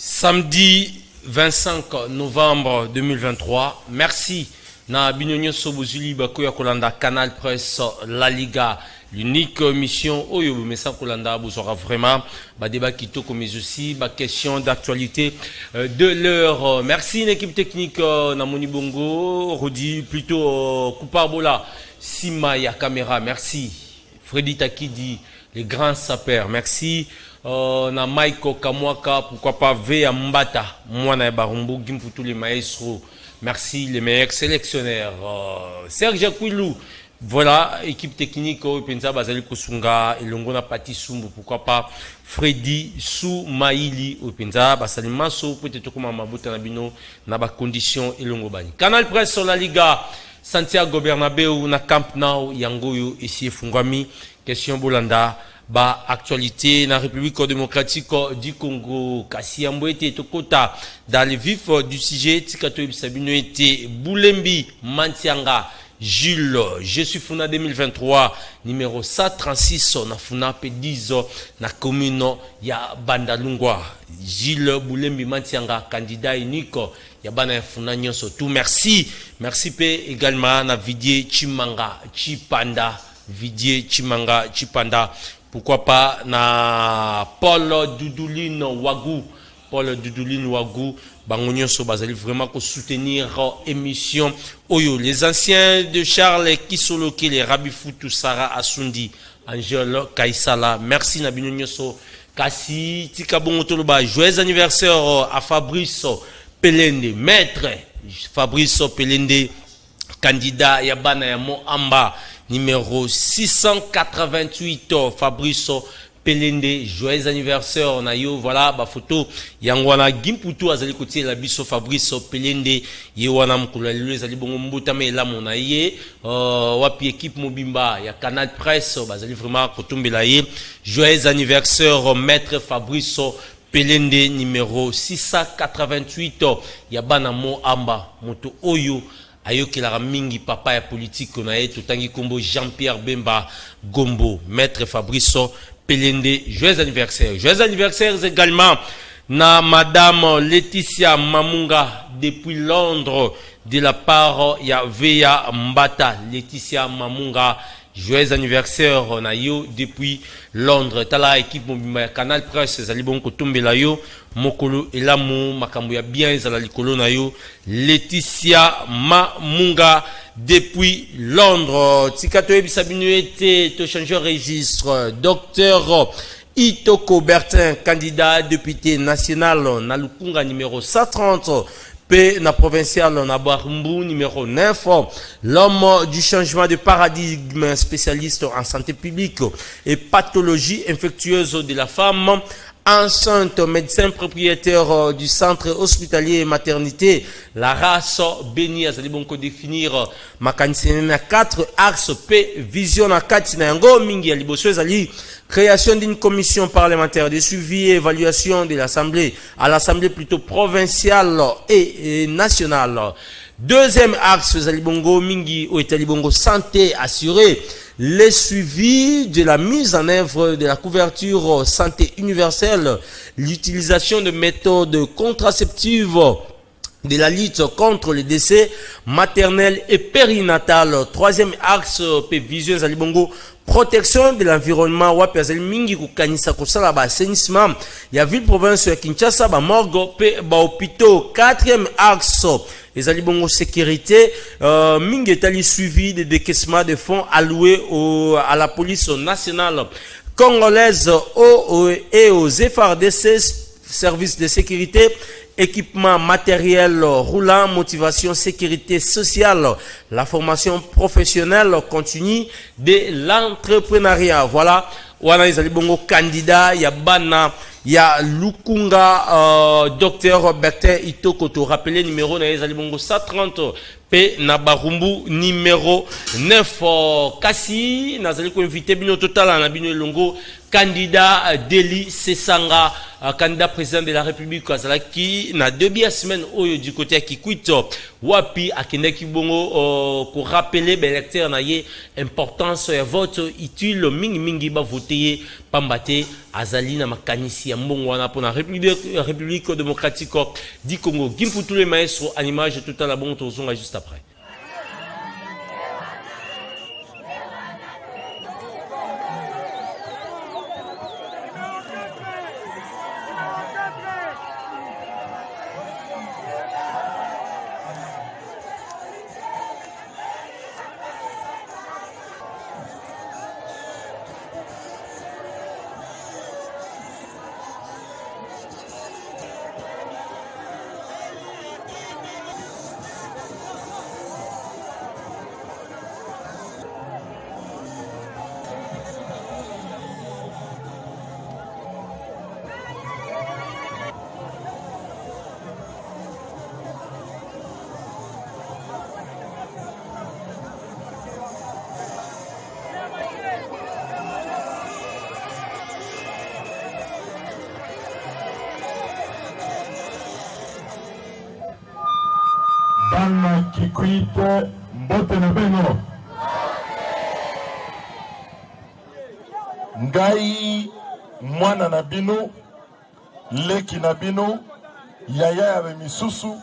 Samedi 25 novembre 2023. Merci. Na binonyo sobozuli bakoya kolanda Canal Presse La Liga. L'unique mission oyo mesa kolanda bozora vraiment ba débat kitoko mais aussi ba question d'actualité de l'heure. Merci une équipe technique na Moni Bongo, Rodi plutôt Couparbola, Sima ya caméra. Merci. Freddy Takidi, les grands sapeurs. Merci. Na Maiko Kamwaka, pourquoi pas Vea Mbata, moi na Barumbu, Gim pour tous les maestros. Merci les meilleurs sélectionnaires. Serge Akwilou, voilà, équipe technique, Penza Bazali Kosunga, Elongo na Pati Sumbu, pourquoi pas Freddy Soumaili, Penza Basali Maso, peut-être comme Mabuta Nabino, Naba Condition, Elongo Bani. Canal Presse sur la Liga, Santiago Bernabéu, na Camp Nou, Yangoyo, ici Fungami, question Bolanda. Ba actualité na République démocratique du Congo Kasiambo était Tokota dans le vif du sujet Tikato Sabino était Boulembi Mantianga Jules je suis Funa 2023 numéro 136 na Funa P10 na commune ya Bandalungwa Jules Boulembi Mantianga candidat unique ya bana Funa nyonso tout merci P également na Vidier Chimanga Chipanda Vidier Chimanga Chipanda. Pourquoi pas na Paul Doudouline Wagou, Bangonio Sobazali vraiment pour soutenir émission Oyo. Les anciens de Charles Kisoloke, les Rabi Foutou, Sarah Asundi, Angel Kaisala. Merci Nabinonio So. Kassi, Tikabon Toloba. Joyeux anniversaire à Fabrice Pelende, maître Fabrice Pelende, candidat Yabana Yamo Amba. Numéro 688, Fabrice Pelende, joyeux anniversaire, on a eu, voilà, ba photo, yangwana gimputu azali côté la biso Fabrice Pelende, yewana mkula lule zali bongo mbutame la monaye, wapi équipe Mobimba, ya Canal Presse, bazali vraiment kotumbe la ye, joyeux anniversaire, maître Fabrice Pelende, numéro 688, yabana mo amba, moto oyo, ayoki la mingi papa ya politique on a été tangi kombo Jean-Pierre Bemba Gombo maître Fabrice Pelende joyeux anniversaire également na madame Laetitia Mamunga depuis Londres de la part ya Vea Mbata Laetitia Mamunga joyeux anniversaire on a yo depuis Londres tala équipe Mobimba Canal Presse zali bon ko tombela yo mokolo elamu makambo ya bien ezala likolo na yo Laetitia Mamunga depuis Londres tikato ebisabino ete to changer registre docteur Itoko Bertin candidat député national na Lukunga numéro 130 P na provincial na Barumbu numéro 9 l'homme du changement de paradigme spécialiste en santé publique et pathologie infectieuse de la femme enceinte médecin propriétaire du centre hospitalier et maternité la race béni azali bonko définir makanisene na 4 axes P vision na kati na yango mingi ya liboso ezali création d'une commission parlementaire de suivi et évaluation de l'Assemblée, à l'Assemblée plutôt provinciale et nationale. Deuxième axe, Zalibongo Mingi, ou Etalibongo santé assurée, le suivi de la mise en œuvre de la couverture santé universelle, l'utilisation de méthodes contraceptives, de la lutte contre les décès maternels et périnatales. Troisième axe, Vision Zalibongo, protection de l'environnement wapi azali mingi kukanisa kosala ba assainissement ya ville province ya Kinshasa ba morgue pe ba hôpitaux. Quatrième axe ezali bongo sécurité mingi etali suivi de décaissement de fonds alloués à la police nationale congolaise et aux FARDC services de sécurité équipement matériel roulant, motivation, sécurité sociale, la formation professionnelle continue de l'entrepreneuriat. Voilà, wana izali bongo candidat ya bana ya Lukunga docteur Bertin Itoko to rappelé numéro na izali bongo 130 P na Barumbu numéro 9 kasi nazali ko inviter bino total na bino longo candidat Deli Sesanga, candidat président de la République qui na 2 semaines du côté à Kikwito wapi akendeki bongo pour rappeler les électeurs na ye importance ya vote utile mingi ba voter pambate azali na makanisi ya mbongo wana pour la République démocratique du Congo. Gimpu tous les maestros en image tout à la bonne tourson juste après. Bana Kikwite mbote na beno ngai mwana na bino leki na bino yaya ya misusu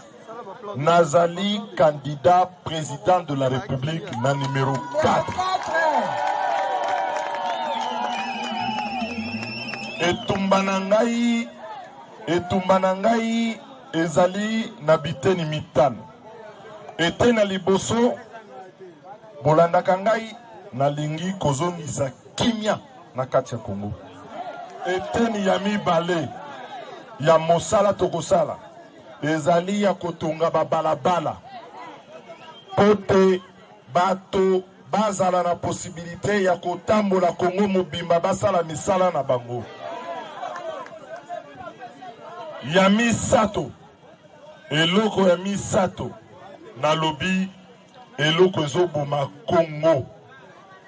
nazali candidat président de la République na numéro 4 etumbana ngai ezali na biteni mitano ete na liboso bolandaka ngai nalingi kozongisa kimia na kati ya Kongo. Eteni ya mibale ya mosala tokosala ezali ya kotonga babalabala pote bato bazala na posibilité ya kotambola Kongo mobimba basala misala na bango. Ya misato eloko ya misato na lobi eloko ezoboma Congo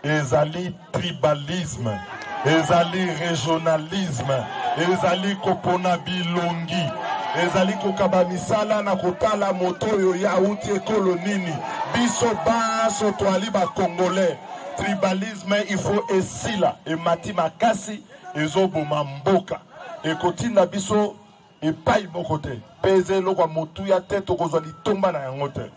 ezali tribalisme, ezali régionalisme, ezali kopona bilongi, ezali kokaba misala na kotala moto yo ya uti ekolo nini biso baso toali ba congolais. Tribalisme il faut esila emati makasi ezoboma mboka ekotinda biso epai moko te peze eloko motu ya te tokozwa litomba na yango te.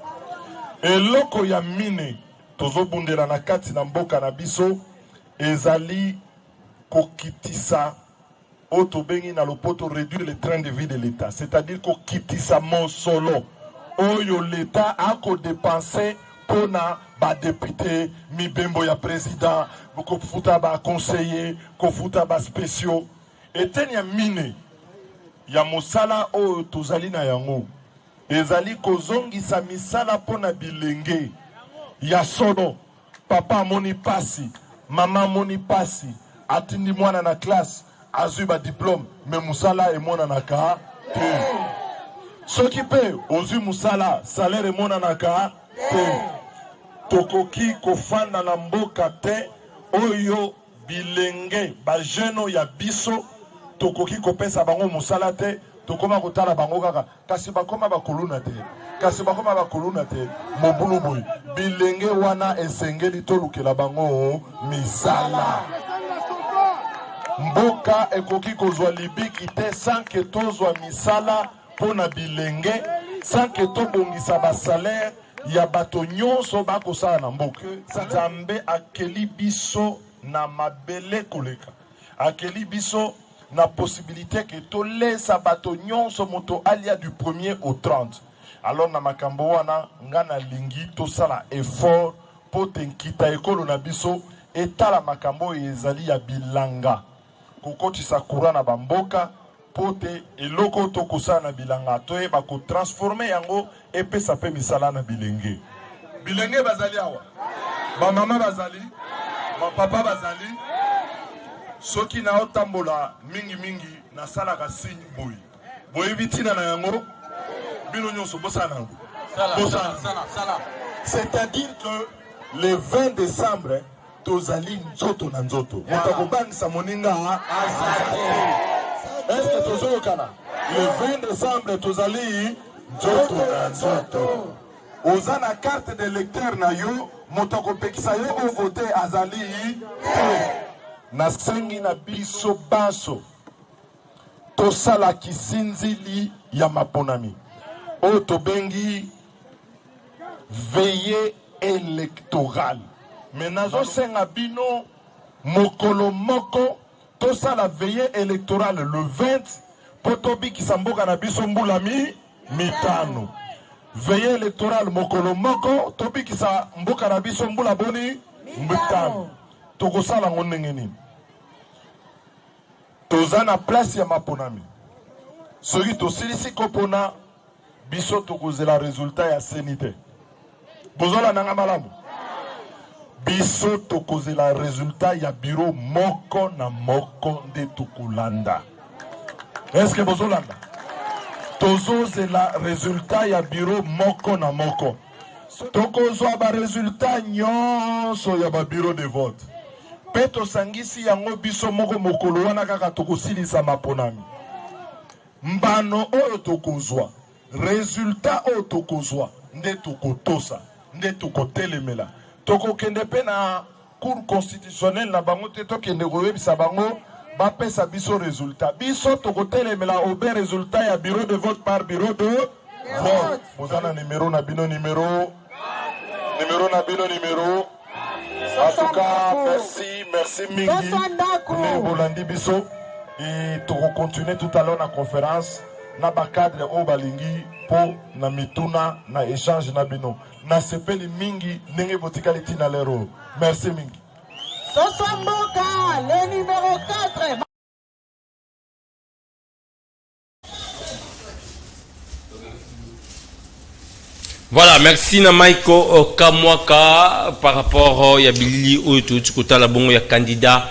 Eloko ya mine tozobundela na kati na mboka na biso ezali kokitisa oto bengi na lopoto réduire le train de vie de l'État, c'est-à-dire kokitisa mosolo oyo l'État a ko dépenser pona ba député mibembo ya président kofuta ba conseiller kofuta ba spéciaux eteni ya mine ya mosala oyo tozali na yango ezali kozongisa misala pona bilenge ya solo. Papa amoni pasi, mama amoni pasi, atindi mwana na classe azwi ba diplôme me musala emona naka te. Soki pe ozwi musala salaire emona naka te. Tokoki kofanda na mboka te oyo bilenge ba jeune ya biso tokoki kopesa bango musala te. Tokoma kotala bango kaka kasi bakoma bakoluna te, kasi bakoma bakoluna te mobulu boy bilenge wana esengeli tolukela bango misala. Mboka ekoki kozwa libiki te sans que tozwa misala pona bilenge, sans que tobongisa ba salaire ya bato nyonso bakosala na mboka. Nzambe akeli biso na mabele koleka, akeli biso na possibilité que to laisse bato nyonso moto alia du 1er au 30. Alors na makambo wana ngana lingi to sala effort po tenkita ekolo na biso etala makambo ezali ya bilanga kokotisa courant na bamboka po te eloko to kosala na bilanga to eba ko transformer yango epesa pe misala na bilenge. Bilenge bazali awa, ba mama bazali, ba papa bazali. Soki na otambola mingi na sala ka signe boy. Boy bitina na yango bino nyonso bosana. Sala. C'est-à-dire que le 20 décembre tozali nzoto na nzoto moto akobangisa moninga est-ce que tozoyokana le 20 décembre tozali nzoto na nzoto oza na carte de lecteur na yo moto akopekisa yo ovote azali nasengi na biso banso tosala kisinzili ya maponami oyo tobengi veillée électorale mais nazosenga bino mokolo moko tosala veillée électorale le 20 po tobikisa mboka na biso mbula mitano veillée électorale mokolo moko tobikisa mboka na biso mbula boni mitano tokosala ngo ndenge nini toza na place ya maponami soki tosilisi kopona biso tokozela resultat ya seni te bozola nanga malamu biso tokozela resultat ya bureau moko na moko nde tokolanda est-ce que bozolanda tozozela resultat ya bureau moko na moko tokozwa baresultat nyonso ya babureau de vote mpe tosangisi yango biso moko mokolo wana kaka tokosilisa maponami mbano oyo tokozwa resultat oyo tokozwa nde tokotosa nde tokotelemela tokokende mpe na cour constitutionnelle na bango te tokende koyebisa bango bapesa biso resultat biso tokotelemela obe resultat ya bureau de vote par bureau de vote boza na numero na bino numero na bino numero en tout cas merci mingi ne bolandi biso et tokokontinue tout à l'heure na conférence na bakadre oyo balingi mpo na mituna na échange na bino nasepeli mingi ndenge botikali ntina lero merci mingi Sosomboka le numéro 4. Voilà, merci na Maiko Kamwaka par rapport à Yabili Oto Tukota la bongo ya candidat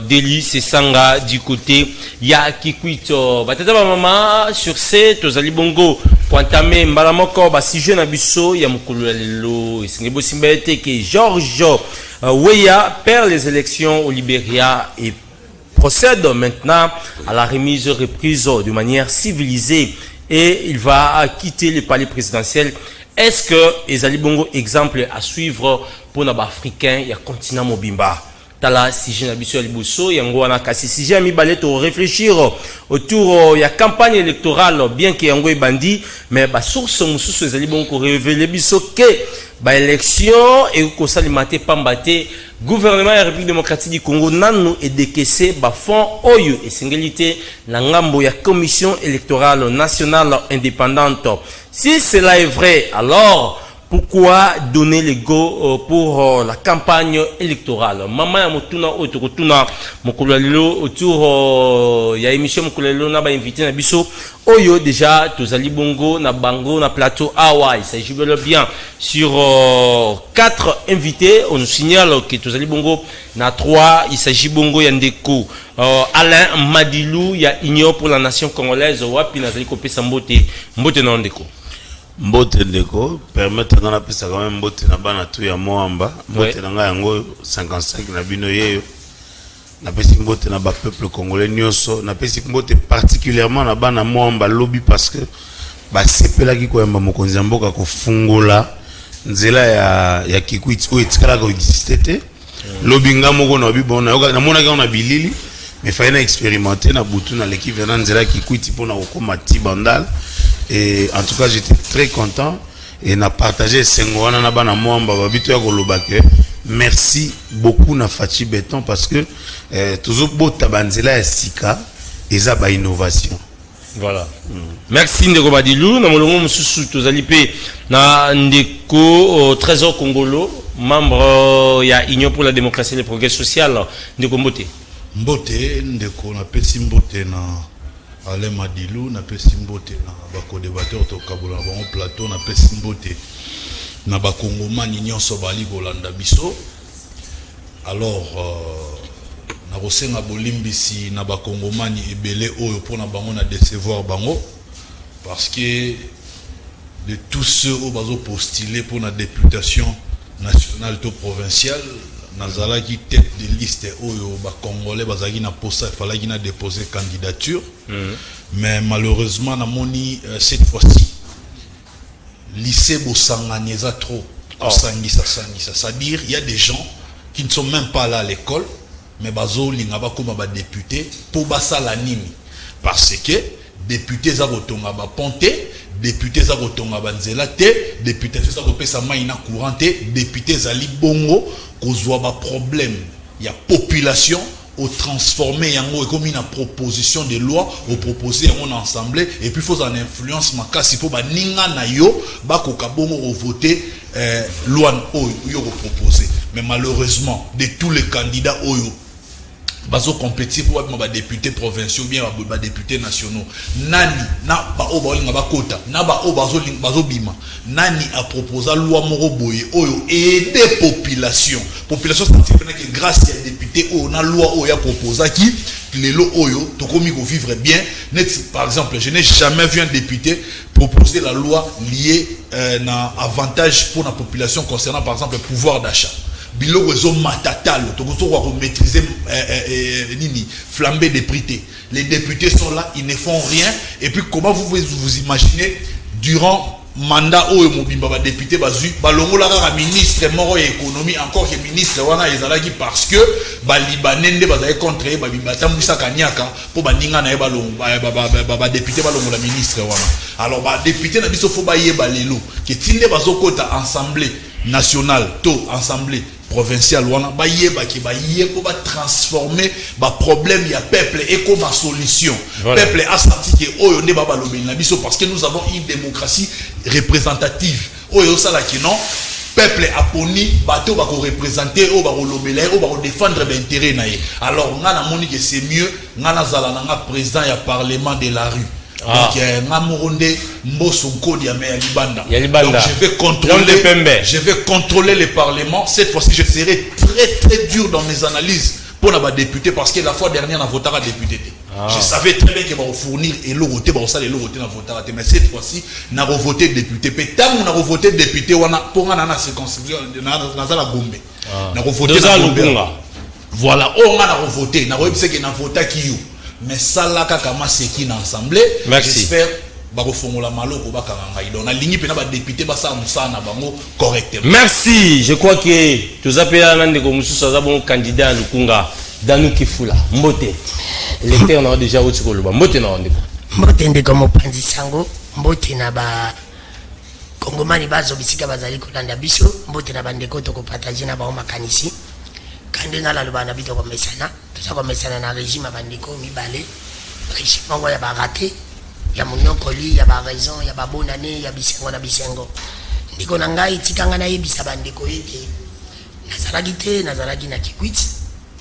Deli Sesanga du côté ya Kikwito. Batata ba mama sur ce tozali bongo pointame mbalamoko ba si jeune abiso ya mukulu lelo esingebo simbete que George Weah perd les élections au Libéria et procède maintenant à la remise reprise de manière civilisée et il va quitter le palais présidentiel. Est-ce que Ezali Bongo exemple à suivre pour les Africains et le continent Mobimba? Tala si je n'habite à Liboso, yango wana kasi si j'ai mis ballet pour réfléchir autour de la campagne électorale, bien que yango bandi, mais ba source mususu Ezali Bongo révéler biso que ba élection et ko salimate pambate gouvernement de la République démocratique du Congo nanu et décaissé ba fonds oyo et singalité na ngambo ya commission électorale nationale indépendante. Si cela est vrai, alors pourquoi donner le go pour la campagne électorale? Maman ya motuna otokotuna mokolalo autour ya émission mokolalo na ba invité na biso oyo déjà tozali bongo na bango na plateau Hawaii. Il s'agit bien sur 4 invités. On nous signale que tozali bongo na 3. Il s'agit bongo yandeko Alain Madilou ya Union pour la nation congolaise wapi nazali kopesa mbote na ndeko. Mbote ndeko permettre na pesa quand même mbote na bana tu ya moamba mbote na nga yango 55 na bino yeyo na pesi mbote na ba peuple congolais nyonso na pesi mbote particulièrement na bana moamba lobby parce que ba sepela ki ko yamba mokonzi mboka ko fungola nzela ya Kikwiti o etikala ko existete lobby nga moko na bibona yoka na mona ka na bilili mais fallait na expérimenter na butu na l'équipe na nzela Kikwiti pona ko mati bandal. Et en tout cas, j'étais très content et n'a partagé Sengoana na bana moamba babito ya kolobake. Merci beaucoup na Fachi Béton parce que toujours beau tabanzela ya sika eza ba innovation. Voilà. Merci Ndeko Badilou na molongo mususu tozali pe na Ndeko Trésor Congolo, membre ya Union pour la démocratie et le progrès social. Ndeko Mbote. Mbote Ndeko na pesi mbote na Alain Madilou na pesi mbote na bako débatteur to kabola ba plateau na pesi mbote na bakongomani nyonso bali kolanda biso. Alors na kosenga bolimbisi na bakongomani ebele oyo pona bango na décevoir bango parce que de tous ceux au bazo postuler pour la députation nationale to provinciale nazalaki tête de liste oyo ba congolais bazaki na posa fallait qu'il na déposer candidature mais malheureusement namoni cette fois-ci lycée Bosangani eza trop sangisa c'est-à-dire il y a des gens qui ne sont même pas là à l'école mais bazo linga ba koma ba député pour basala nini parce que député za botonga ba ponte député za botonga ba nzela te député za kopesa mai na courant te député za libongo kozwa ba problème il y a population au transformer yango et comme une proposition de loi au proposer en assemblée et puis faut en influence makasi pour ba ninga na yo ba kokabongo au voter loi oyo proposer mais malheureusement de tous les candidats oyo bazo compétitif pour ba députés provinciaux bien ba députés nationaux nani na ba o ba linga ba kota na ba o bazo bima nani a proposé loi moko boye oyo aider population sentir que grâce à député o na loi oyo a proposé qui les lots oyo to komi ko vivre bien net par exemple je n'ai jamais vu un député proposer la loi liée na avantage pour la population concernant par exemple le pouvoir d'achat biloko ezo matatalo to ko maîtriser nini flambée des prix. Les députés sont là, ils ne font rien et puis comment vous imaginez durant mandat oyo mobimba ba député bazui balongola ka ministre moko économie encore que ministre wana ezalaki parce que ba libanais nde bazali contre ba bimbatambisa kanyaka po baninga na balongo ba député balongola ministre wana alors ba député na biso fo ba yeba lelo que tinde bazokota assemblée nationale to assemblée provinciale wana ba yeba ki ba yebo ba transformer ba problème ya peuple et comme solution peuple a senti que oyo nde ba balobeli na biso parce que nous avons une démocratie représentative oyo sala ki non peuple a poni bato ba ko représenter o ba ko lobela o ba ko défendre l'intérêt na ye alors nga na moni que c'est mieux nga na zala na nga président ya parlement de la rue. Donc je vais contrôler le parlement. Cette fois-ci je serai très dur dans mes analyses pour la député parce que la fois dernière on a voté à député. Je savais très bien qu'il va fournir et l'autre mais cette fois-ci on a voté député. Tant on a voté député on a pour la circonscription dans la Gombe. On a voté voilà on a voté na c'est que na voté qui mais ça là kama seki na assemblée j'espère bakofongola maloko bakanga idona lingi pena ba député basa musana bango correctement. Merci, je crois que tous appela nande ko mususu za bon candidat Lukunga Danu Kifula Mbote l'électeur on a déjà reçu ko loba Mbote na ndeko Mbote ndeko mopanzi sango Mbote na ba kongomani bazo bisika bazali kolanda biso Mbote na bandeko to ko partager na ba makanisi kande na la lobana bito ko mesana tout ça ko mesana na régime bandeko mibale régime ngo ya baraté ya munyokoli ya ba raison ya ba bonne année ya bisengo na bisengo ndiko na ngai tikanga na yebisa bandeko yeke nazalaki na kikwiti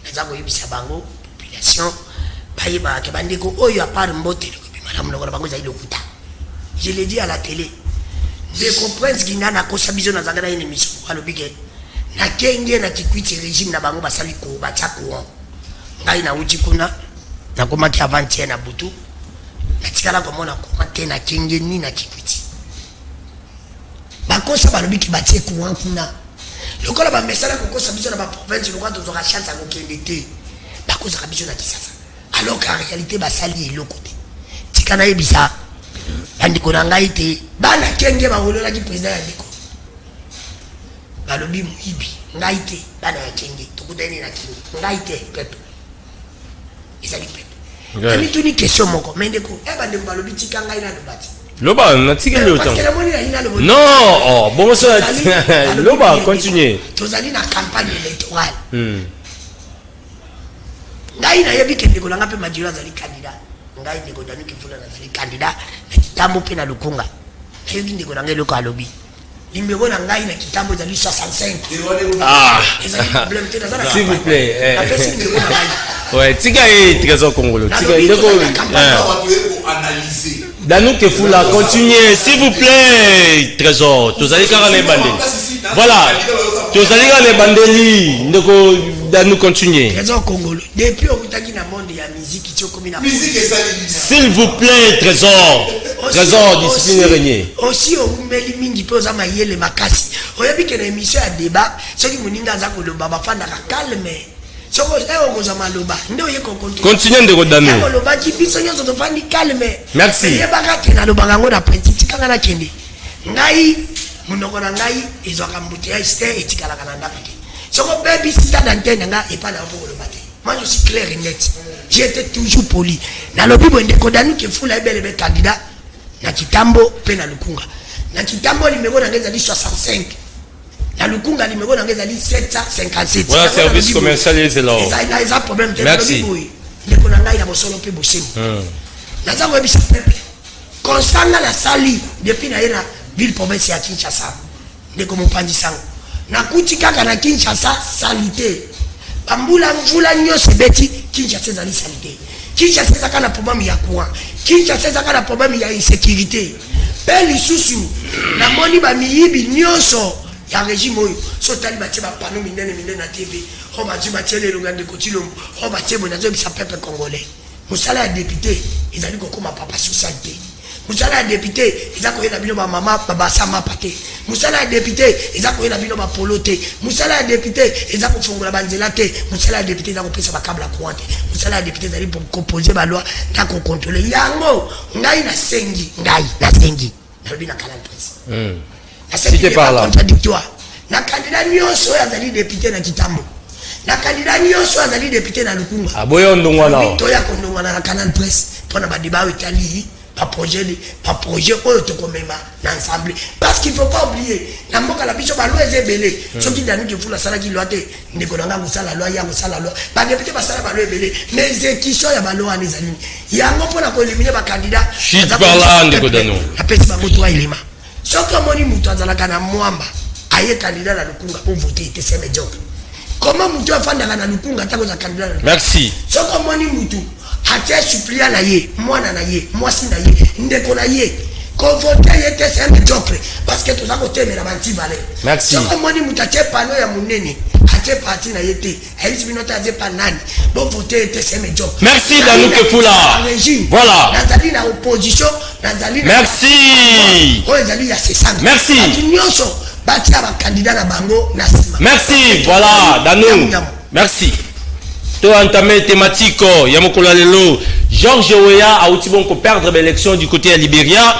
nazako yebisa bango population bayeba ke bandeko oyo a part Mbote ko bimala mnoko bango za ilokuta je l'ai dit à la télé je comprends ce qui n'a ko sabizo nazanga une émission alobike na kenge na kikwiti régime na bango basali ko batako ngai na uji kuna na komaki avant-hier na butu na tikala komona komate na kenge ni na kikwiti bakosa balobiki batie courant kuna lokola ba mesala kokosa biso na ba province lokwa tozora chance à kokende te bakosa ka biso na kisasa alors qu'en réalité basali eloko te tikana yebisa bandiko na ngai te bana kenge ba holola ki président ya ndiko balobi muibi ngai te bana ya kenge tokudeni na kenge ngai te pepe ezali pepe ami tuni question moko mendeko bande ko balobi tika ngai na lobati loba na tika le temps non oh bon ça loba continuer tozali na campagne électorale ngai na yebi ke ndeko langa pe madira zali candidat ngai ndeko Danu Kifula na zali candidat na kitambo pe na Lukunga yebi ndeko langa le ko alobi numéro na ngai na kitambo zali 65 ah s'il vous plaît ouais tika trésor congolais tika ndeko analyser Danu Kifula continuez s'il vous plaît trésor tozali kaka na bandeli voilà tozali kaka na bandeli ndeko Danu continuer trésor congolais depuis okutaki na monde ya musique tio komi na musique s'il vous plaît trésor Trésor, discipline régné. Aussi, on met les mingi pour ça, les makasi. On a vu que l'émission a débat. Ceux qui m'ont dit que le baba fan a calme. Ce qu'on a maloba. Continuez de redonner. Merci. Ngai, monoko na ngai, ezwaka mbutia iste etikala kananda peke. Soko baby sita d'antenne nga et pas na pour le matin. Moi je suis clair et net. J'étais toujours poli. Na lobi bo ndeko danu ke fula ebele candidat na Kitambo pe na Lukunga. Na Kitambo limego na ngeza li 65. Na Lukunga limego na ngeza li 757. Voilà service commercial est là. Ça a problème. Merci. Ndeko na ngai na bosolo pe bosemu. Na zango ebisa pepe. Consanga la sali depuis na ina ville province ya Kinshasa. Ndeko mopanzi sango. Na kuti kaka na Kinshasa salite. Bambula mvula nyose beti Kinshasa zali salite. Kinshasa zaka na problème ya courant. Kinshasa zaka na problème ya insécurité. Peli susu na moni ba miyibi nyonso ya régime oyo. So tali ba tiba pano minene na TV. Ho ba tiba tele longande kotilombo. Ho ba tiba na zo bisa peuple congolais. Musala ya député ezali kokoma papa socialité. Musala député, ils ont connu la bino maman, baba sama pate. Musala député, ils ont connu la bino poloté. Musala député, ils ont confondu la banzelate. Musala député, ils ont compris ça câble à courant. Musala député, ils ont pour composer la loi, tant qu'on contrôle. Yango, ngai na sengi, ngai na sengi. Nabi na canal presse. La sengi n'est pas contradictoire. Na candidat nyonso azali député na Kitambo. Na candidat nyonso azali député na Lukunga. Aboyo ndongwana. Toya kondongwana na canal presse. Pona ba débat Italie. Pas projet ensemble parce qu'il faut pas oublier la mboka la biso ba loi ezebele soki danu ke fula sala ki loi te ndeko nanga musala loi ya musala loi ba député ba sala ba loi ebele mais exécution ya ba loi les amis yango pona ko éliminer ba candidat shit par là ndeko danu apesi ba moto ilima soki moni muto azala kana mwamba aye candidat la Lukunga pour voter te c'est médiocre comment muto afanda kana Lukunga tako za candidat merci soki moni muto atia suppliant na ye mwana na ye mwasi na ye ndeko na ye ko voter ye te c'est médiocre parce que tout ça côté mais la banti balé merci soki moni mutache pano ya munene atie parti na ye te ayi binota atie pa nani bon voter te c'est médiocre merci Danuke Fula voilà nazali na opposition nazali merci o ezali ya sesanga merci nyonso batia ba candidat na bango na sima merci voilà Danu merci to entamé thématique ya mokolo lelo George Weah a outi bon ko perdre l'élection du côté de Libéria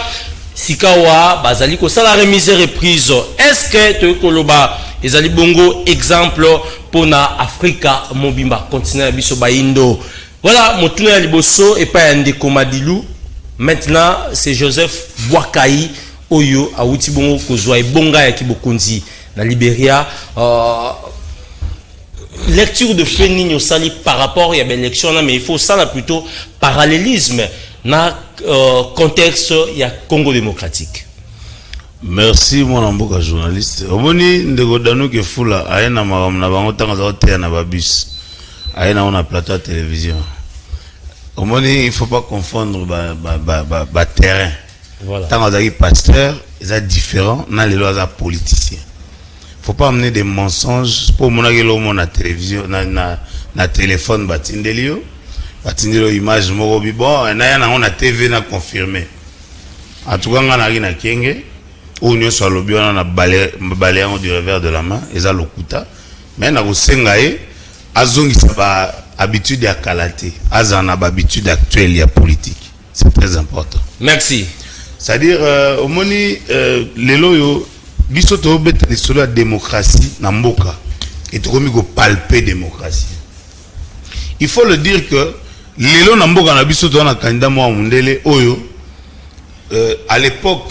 sikawa bazali ko sala remise reprise est-ce que to koloba ezali bongo exemple pona Africa mobimba continent biso baindo voilà motuna ya liboso et pas ndeko Madilu maintenant c'est Joseph Boakai oyo a outi bongo ko zwa ebonga ya kibokonzi na Libéria lecture de Fénigno Sali par rapport à l'élection, mais il faut ça plutôt parallélisme dans contexte il y a Congo démocratique. Merci mon amboka journaliste. Omoni ndeko Danuke Fula aena maram na bango tanga za hotel na babus. Aena on a plateau à télévision. Omoni il faut pas confondre ba terrain. Voilà. Tanga za pasteur, c'est différent, na les lois politicien. Faut pas amener des mensonges pour mon la télévision na téléphone batindelio image moko bon na on a TV na confirmé en tout cas ngana na kenge ou nyo so lobi on a balayant du revers de la main eza lokuta mais na kosenga e azongi sa habitude ya kalate azana ba habitude actuelle ya politique c'est très important merci c'est-à-dire au moni lelo yo biso to beta sur la démocratie na mboka et to komi ko palper démocratie il faut le dire que lelo na mboka na biso to na candidat mo mundele oyo à l'époque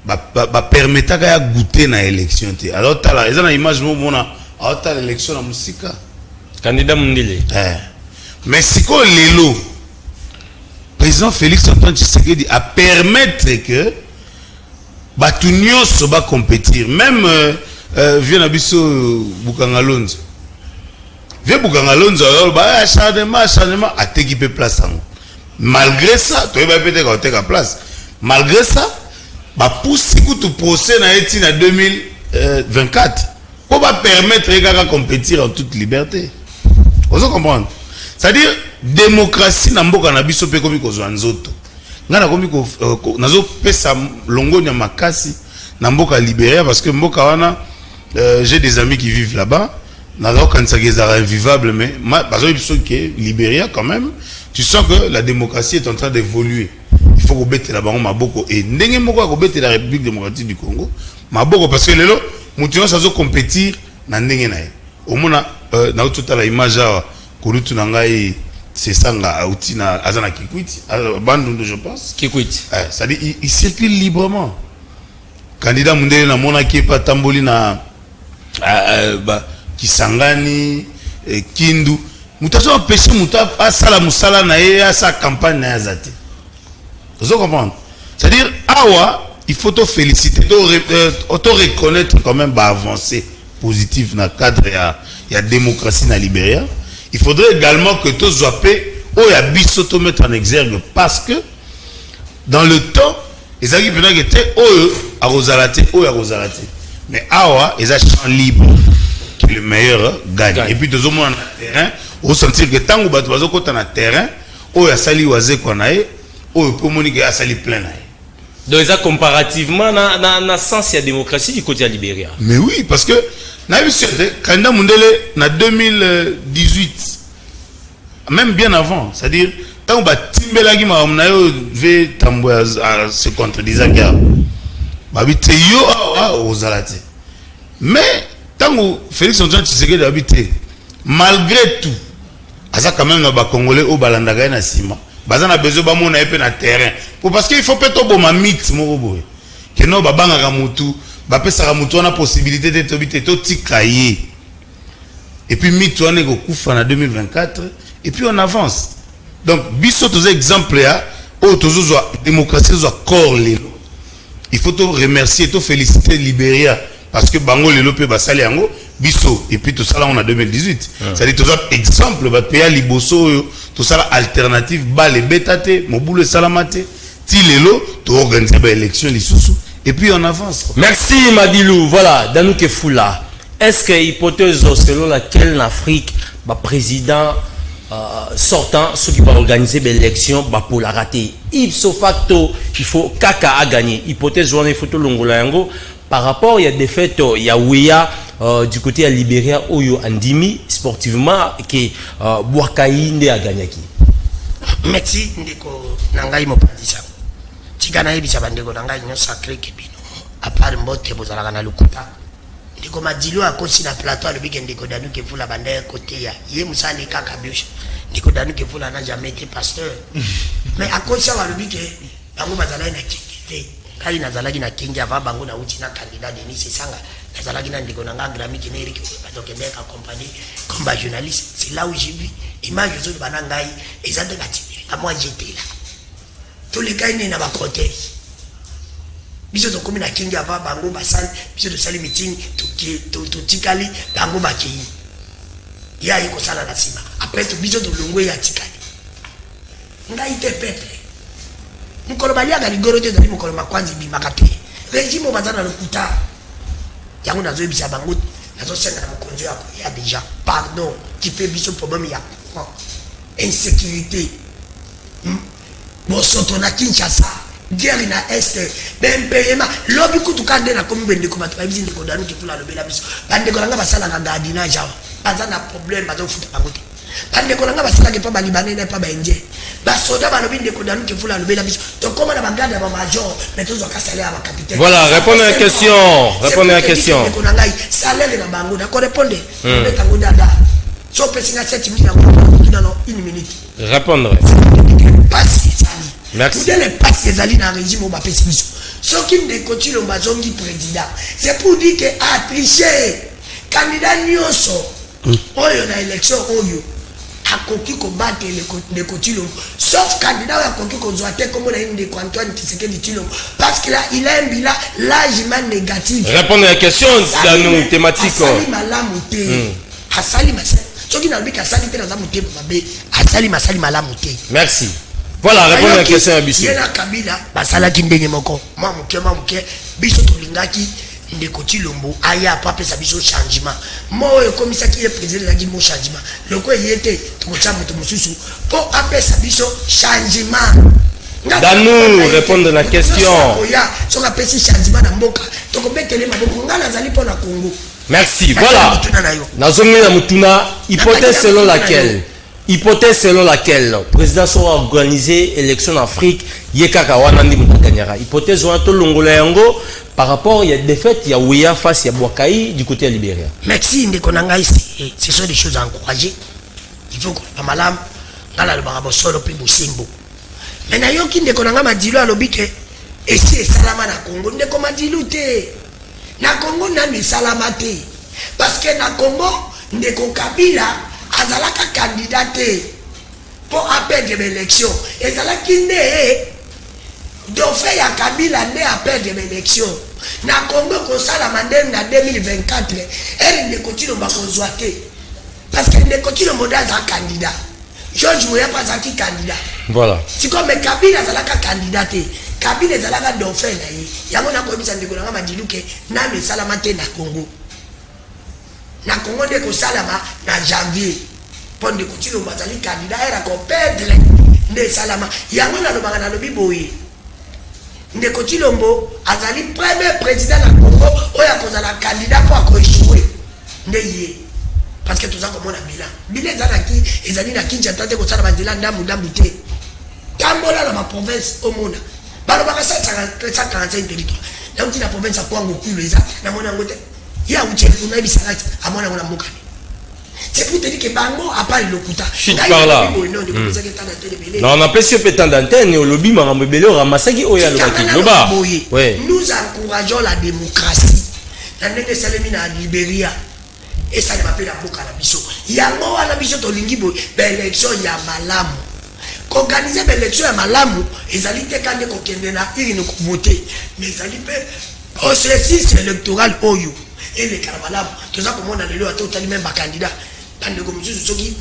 ba permetaka ya goûter na élection te alors tala eza na image mo mona ata l'élection na musika candidat mundele mais siko lelo président Félix Antoine Tshisekedi a permettre que Batunyo soba compétir même vient abiso Bukangalonzo vient Bukangalonzo alors ba changement a t'équiper place malgré ça tu vas peut-être quand tu as place malgré ça ba pousse tout procès na eti na 2024 pour pas permettre les gars à compétir en toute liberté vous comprenez c'est-à-dire démocratie na mboka na biso pe komi kozwa nzoto ngana komi ko nazo pesa longo nya makasi na mboka Libéria parce que mboka wana j'ai des amis qui vivent là-bas. Nazo kanisa gezara invivable mais parce que Libéria quand même tu sens que la démocratie est en train d'évoluer. Il faut que la bango maboko et ndenge moko ko bete la République démocratique du Congo maboko parce que lelo mutuno sazo compétir na ndenge na ye. Au mona na toute la image kurutu na ngai c'est ça nga outina azana Kikwiti bandu je pense Kikwiti ça dit il circule librement. Candidat mundele na mona ki pa tamboli na Kisangani Kindu mutazo empêcher muta asala musala na ye asa campagne na yazate. Vous comprenez? C'est-à-dire awa il faut te féliciter, te reconnaître quand même bah avancée positive dans le cadre il y a démocratie dans Libéria. Il faudrait également que tous zoapé ou ya biso to mettre en exergue parce que dans le temps les équipes qui étaient à Rosalate ou à Rosalate. Mais awa ils ont champ libre que le meilleur gagne. Et puis deux hommes en terrain, au sentir que tant que bato bazo kota na terrain, ou ya sali waze konae, ou pour monique ya sali plein. Donc ça comparativement na sens ya démocratie du côté de Libéria. Mais oui parce que na vu candidat Mundele na 2018 même bien avant, c'est-à-dire tant que batimbela ki ma mnayo ve tambo se contredisant gars. Ba bite yo ozalate. Mais tant que Félix Antoine Tshisekedi habité malgré tout asa quand même na ba congolais au balandaka na sima. Bazana besoin ba mona epé na terrain. Parce qu'il faut peut-être boma mix moko boy. Que no ba banga mutu, ba pesa mutu na possibilité d'être habité to tikaye. Et puis mitu ane go kufa na 2024 et puis on avance. Donc biso tous exemples là, o tozo démocratie zo corps lelo. Il faut te remercier, te féliciter Libéria parce que bango lelo pe basali yango biso et puis tout ça là on a 2018. Ça dit tout ça exemple ba pays liboso tout ça là alternative ba les bétate moboule salamate ti lelo to organiser ba élection lisusu et puis on avance. Merci Madilou. Voilà, Danouke Foula. Est-ce que hypothèse selon laquelle l'Afrique ba président sortant ceux qui vont organiser l'élection pour la rater ipso facto il faut Kaka a gagné hypothèse on photo longola yango par rapport il y a des faits il y a Ouya du côté à Libéria Oyo Andimi sportivement que Bouakaï a gagné qui merci ndeko nangai mopandisa tikana yebisa bandeko nangai nyo sacré kebino à part mbote bozala kana lukuta ndiko Madilo akosi na plateau alobi ndeko Danouke Foula bandaya côté ya ye musani kaka biosha ndiko Danouke Foula n'a jamais été pasteur mais akosi alobi ke bango bazala na kikite kali nazalaki na kingi ava bango na uti na candidat Denis Sanga nazalaki na ndiko nanga Grammy Keneric bazokende ka compagnie comme ba journaliste c'est là où j'ai vu image zo banangai ezande batibiri à moi j'étais là tous les gars na ba côté biso to komi na kingi ava bango basal biso to sali meeting to tikali bango bakei ya iko sala na sima après to biso to longwe ya tikali ngai te pepe mukolo balia ga ligoro te zali mukolo makwanzi bi makape régime bazana lokuta yango nazo ebisa bango nazo senga na konjo ya déjà pardon qui fait biso problème ya insécurité bosoto na Kinshasa guerre na est bempeyema lobi kutukande na komi bende ko batwa bizi ndiko Danouke Foula lobela biso bande ko langa basala na gadina jawa bazana problème bazo futa bango te bande ko langa basala ke pa balibanais na pa baenje basoda balobi ndiko Danouke Foula lobela biso to koma na bagada ba major mais tous ka salaire à capitaine. Voilà, répondez à la question, répondez à la question. Ndiko nangai salaire na bango na ko répondre ndeka ngo dada so pesinga 7 minutes na no 1 minute répondre passe. Merci. Vous allez passer dans le régime au Bapésiso. Ce qui me continue au Bazongi président, c'est pour dire que a triché. Candidat Nyoso, Oyo na élection Oyo, a conquis combattre les cotilons. Sauf candidat a conquis qu'on soit comme on a une de Antoine Tshisekedi Tshilombo. Parce qu'il a un bilan largement négatif. Répondez à la question dans nos thématiques. Asali malamuté. Asali masali. Ce qui n'a pas asali te dans muté babé. Asali masali malamuté. Merci. Voilà, répondez à la question à Bissou. Yena Kabila, basala kindenge moko. Mamuke, biso tolingaki ndeko Tshilombo aya pape sa biso changement. Mo komisa ki président la mo changement. Loko yete to chama to mususu po ape sa biso changement. Danou, répondre à la question. Merci, voilà. Nazomina Mutuna, hypothèse selon laquelle le président sera organisé élection en Afrique, Yekaka Wanandi Mutanyara. Hypothèse ou un Longola Yango, par rapport, il y a des faits, il y a Ouya face, il y a Boakaï du côté de Libéria. Merci, Ndekonanga ici. Ce sont des choses à encourager. Il faut que la malam, dans la barabosolo, puis Bosimbo. Mais Nayoki Ndekonanga m'a dit là, l'obike, et c'est Salama na Congo. Ndeko m'a dit louté. Na Congo n'a mis Salamate. Parce que na Congo, Ndeko Kabila, azalaka candidaté pour appel de l'élection. Et zalaki né. Dauphin ya Kabila ne appel de l'élection. Na Congo ko sala mandem na 2024 elle ne continue pas conzoiter parce qu'elle ne continue pas za candidat. George Weah pas za candidat. Voilà. Si comme Kabila zalaka candidaté, Kabila zalaka Dauphin na yi. Yango na ko bisa ndeko na madiluke na me sala mate na Congo. Na Congo de ko sala na janvier. Pour de continue pas za candidat era ko perdre ne salama. Yango na lobanga na lobi boye. Ndeko Chilombo azali premier président na Congo oya kozala candidat pour échouer ndeye parce que tout ça comme on a bilan ezalaki ezali na Kinshasa te kosala banzela ndambu te tambola na ma province au monde balobaka 745 territoire na uti na province ya Kwango kulu eza na mona ngote ya uti na bisarati amona ngona mokani. C'est pour te dire que Bango a pas le locuta. Par là. Non, on a pas si pétant d'antenne et au lobby Marambébélé au Ramasaki Oya Lobaki. Nous encourageons la démocratie. Dans le Salemina à Libéria. Et ça ne m'appelle la boucle à la biso. Il y a un à la biso de l'Ingibo. L'élection, il y a Malamu. Qu'organiser l'élection à Malamu, ils allaient te candidater au Kendena, ils ne voter. Mais ils allaient faire au processus électoral Oyo. Et les Karamalab, tout ça, comme on a le lot, tout même candidat. Dans le comité,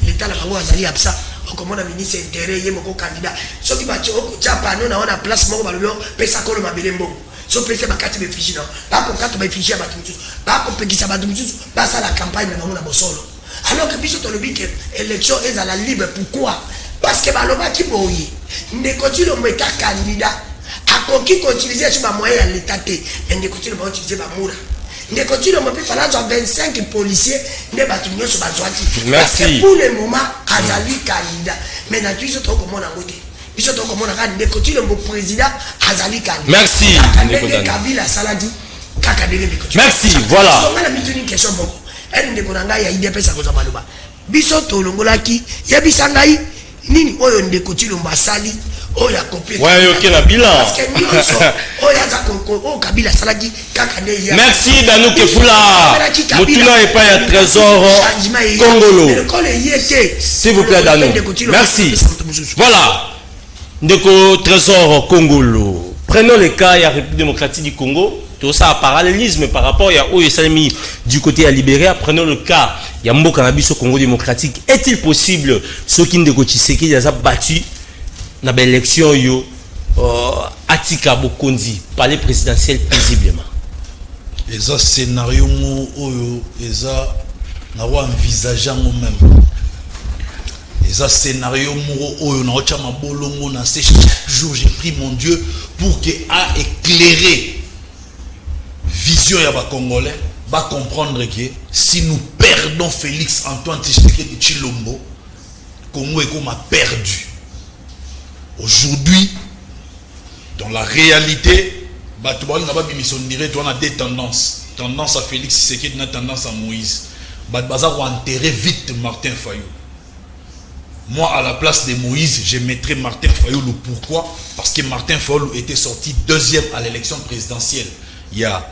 l'État n'a pas azali absa. Comme on a ministre intérêt, il y a mon candidat. Ce qui va dire, on a place, mon balou, pesa kolo mabelembo. So pesa bakati be fichi non. Ba ko kato be fichi ba tumtu. Ba ko pekisa ba tumtu. Ba ça la campagne na mona bosolo. Alors que biso to le bique élection est à la libre pourquoi? Parce que baloba ki boyi. Ne continue le meta candidat. A ko ki utiliser sur ba moyen à l'état té. Mais ne continue pas utiliser ba moura. Ne continue à me faire 25 policiers ne bâtiments sur Bazouati. Parce que pour le moment, Azali candidat. Mais dans tout ce temps, comment on a voté? Ils sont comme on a ne continue le président Azali candidat. Merci. Kabila Saladi. Merci. Voilà. On a mis une question beaucoup. Elle ne connaît pas idée pesa koza maluba. Biso to longolaki ya bisangai nini oyo ne continue mbasali. Ouais, ok, la bilan. Merci, Danou Kefula. Mutuna et pas un trésor Congolo. S'il vous plaît, Danou. Merci. Voilà. Ndeko trésor Congolo. Prenons le cas, il y a la République démocratique du Congo. Tout ça, parallélisme par rapport à Oyesalemi du côté à Libéria. Prenons le cas, il y a Mbo Cannabis au Congo démocratique. Est-il possible, ceux qui ne Tshisekedi les a battus dans l'élection yo Atika Bokondi palais présidentiel paisiblement. Et ça scénario oyo et ça na wa envisager même. Et ça scénario oyo na ocha mabolongo na chaque jour j'ai pris mon Dieu pour que a éclairer vision ya ba congolais va comprendre que si nous perdons Félix Antoine Tshisekedi Tshilombo, Congo est comme a perdu. Aujourd'hui, dans la réalité, on a des tendances. Tendance à Félix Tshisekedi, une tendance à Moïse. On va enterrer vite Martin Fayou. Moi, à la place de Moïse, je mettrais Martin Fayou. Pourquoi? Parce que Martin Fayou était sorti deuxième à l'élection présidentielle. Il y a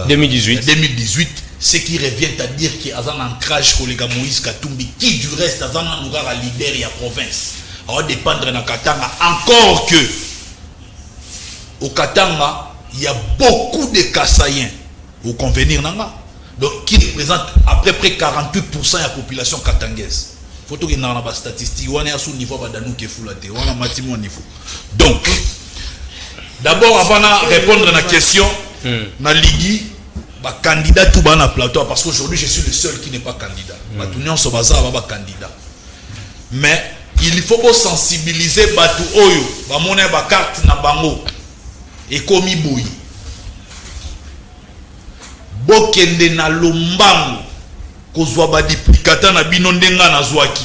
2018. Ce qui revient à dire qu'il y a un ancrage collègue Moïse Katumbi, qui du reste a un leader et la province. On va dépendre de Katanga. Encore que au Katanga, il y a beaucoup de Kassaïens. Vous convenir, Nanga? Donc, qui représente à peu près 48% de la population katangaise. Il faut que nous ayons des statistiques. On est à ce niveau, on a niveau. Donc, d'abord, avant de répondre à la question, na ligi, candidat tout bas na plateau, parce qu'aujourd'hui, je suis le seul qui n'est pas candidat. Candidat. Mais il faut sensibiliser batu oyo ba mona ba carte na bango et komi boyi bokende na lombango kozwa ba duplicata na bino ndenga na zwaki.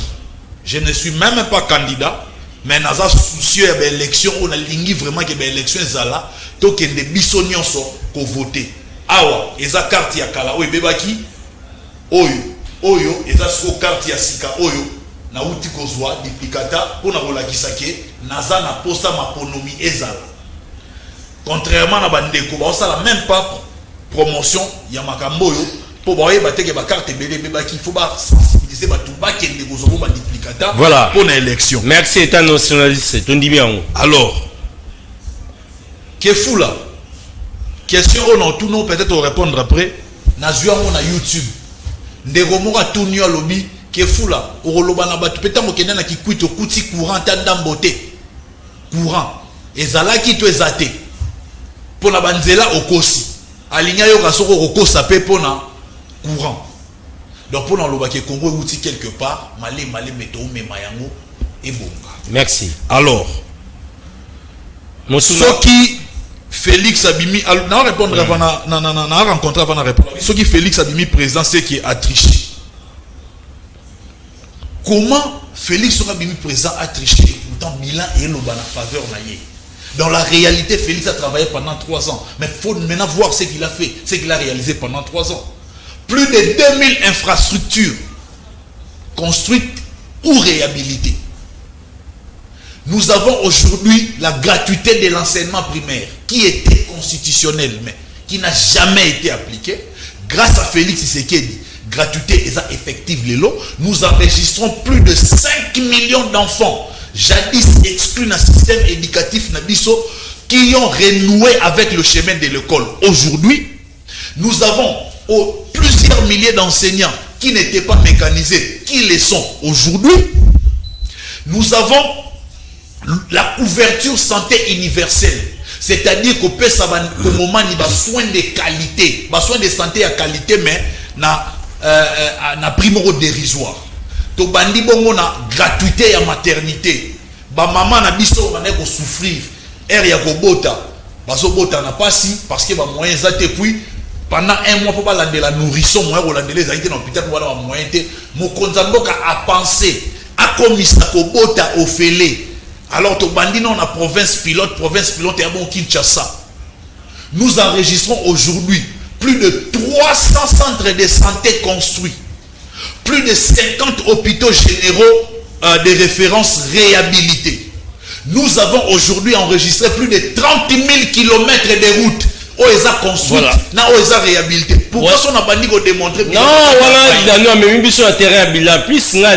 Je ne suis même pas candidat, mais naza soucieux ya élection on a lingi vraiment que ba élection ezala tokende biso nyonso ko voter. Awa eza carte ya kala oyo bebaki oyo eza so carte ya sika oyo na uti kozwa duplicata pona kolakisa ke naza na posta maponomi ezala. Contrairement à bandeko ba osala même pas promotion ya makambo oyo po ba oyeba teke ba carte belé bebaki faut ba sensibiliser ba tuba kende kozwa ba duplicata voilà pour l'élection. Merci état nationaliste tondi bien. Alors que fou là question on a tout non peut-être on répondre après na zuango na YouTube ndeko moka tout nyo lobby que fou là oloba na batu peut-être mokenda na kikwito kuti courant tanda mbote courant ezalaki to ezate pona banzela okosi alinya yo kasoko okosa pe pona courant donc pona loba ke Congo outi quelque part malé meto mema yango et bonga. Merci. Alors soki Félix Abimi na répondre avant na rencontrer avant na répondre soki Félix Abimi président c'est qui a triché. Comment Félix Abimi président a triché dans Milan et l'Obana faveur naïe. Dans la réalité, Félix a travaillé pendant 3 ans. Mais il faut maintenant voir ce qu'il a fait, ce qu'il a réalisé pendant 3 ans. Plus de 2000 infrastructures construites ou réhabilitées. Nous avons aujourd'hui la gratuité de l'enseignement primaire qui était constitutionnelle, mais qui n'a jamais été appliquée. Grâce à Félix Tshisekedi, gratuité est effective. Nous enregistrons plus de 5 millions d'enfants jadis exclus d'un système éducatif Nabiso qui ont renoué avec le chemin de l'école. Aujourd'hui, nous avons plusieurs milliers d'enseignants qui n'étaient pas mécanisés, qui le sont aujourd'hui. Nous avons la couverture santé universelle, c'est-à-dire qu'au peut moment il y a soin de qualité, soin de santé à qualité, mais na primo dérisoire. To bandi bongo na gratuité ya maternité. Ba maman na biso ba neko souffrir. Ya kobota. Baso bota na pasi parce que ba moyens zate puis pendant 1 mois pour ba la nourrisson moyen ko landela za été dans l'hôpital pour ba moyen te mokonza mboka a pensé a komisa kobota au félé. Alors to bandi non na province pilote ya bon Kinshasa. Nous enregistrons aujourd'hui plus de 300 centres de santé construits. Plus de 50 hôpitaux généraux de référence réhabilités. Nous avons aujourd'hui enregistré plus de 30 000 kilomètres de routes où ils ont construit, où ils ont réhabilité. Pourquoi on n'a pas dit qu'on démontrer? Non, voilà, mais même sur le terrain, plus on va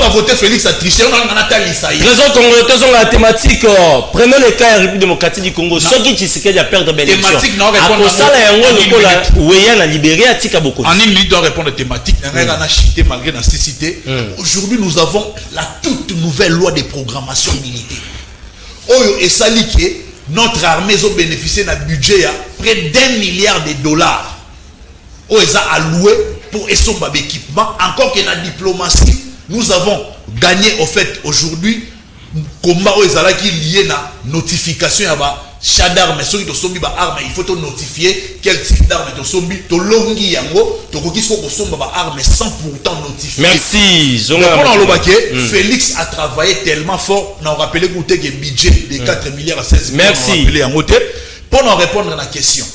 voter Félix a triché, on a Nathalie. Raison congolaise sur la thématique. Prenons le cas de la République démocratique du Congo. Ceux qui Tshisekedi a perdu de l'élection. Thématique, non, répondre. La Libérie a tika beaucoup. En une minute, doit répondre à thématique. On a chité malgré la nécessité. Aujourd'hui, nous avons la toute nouvelle loi de programmation militaire. Oyo et Salike. Notre armée a bénéficié d'un budget à près d'1 milliard de dollars. Où ils ont alloué pour son équipement. Encore que la diplomatie, nous avons gagné au fait aujourd'hui combat où ils ont lié la notification à chat d'armes. Ceux qui ont armes, il faut notifier quel type d'armes tu sombi, tu longi yango, tu qui sont armes sans pourtant notifier. Merci. Félix a travaillé tellement fort. On a rappelé que le budget de 4 milliards à 16 milliards. Merci. Pour nous répondre à la question.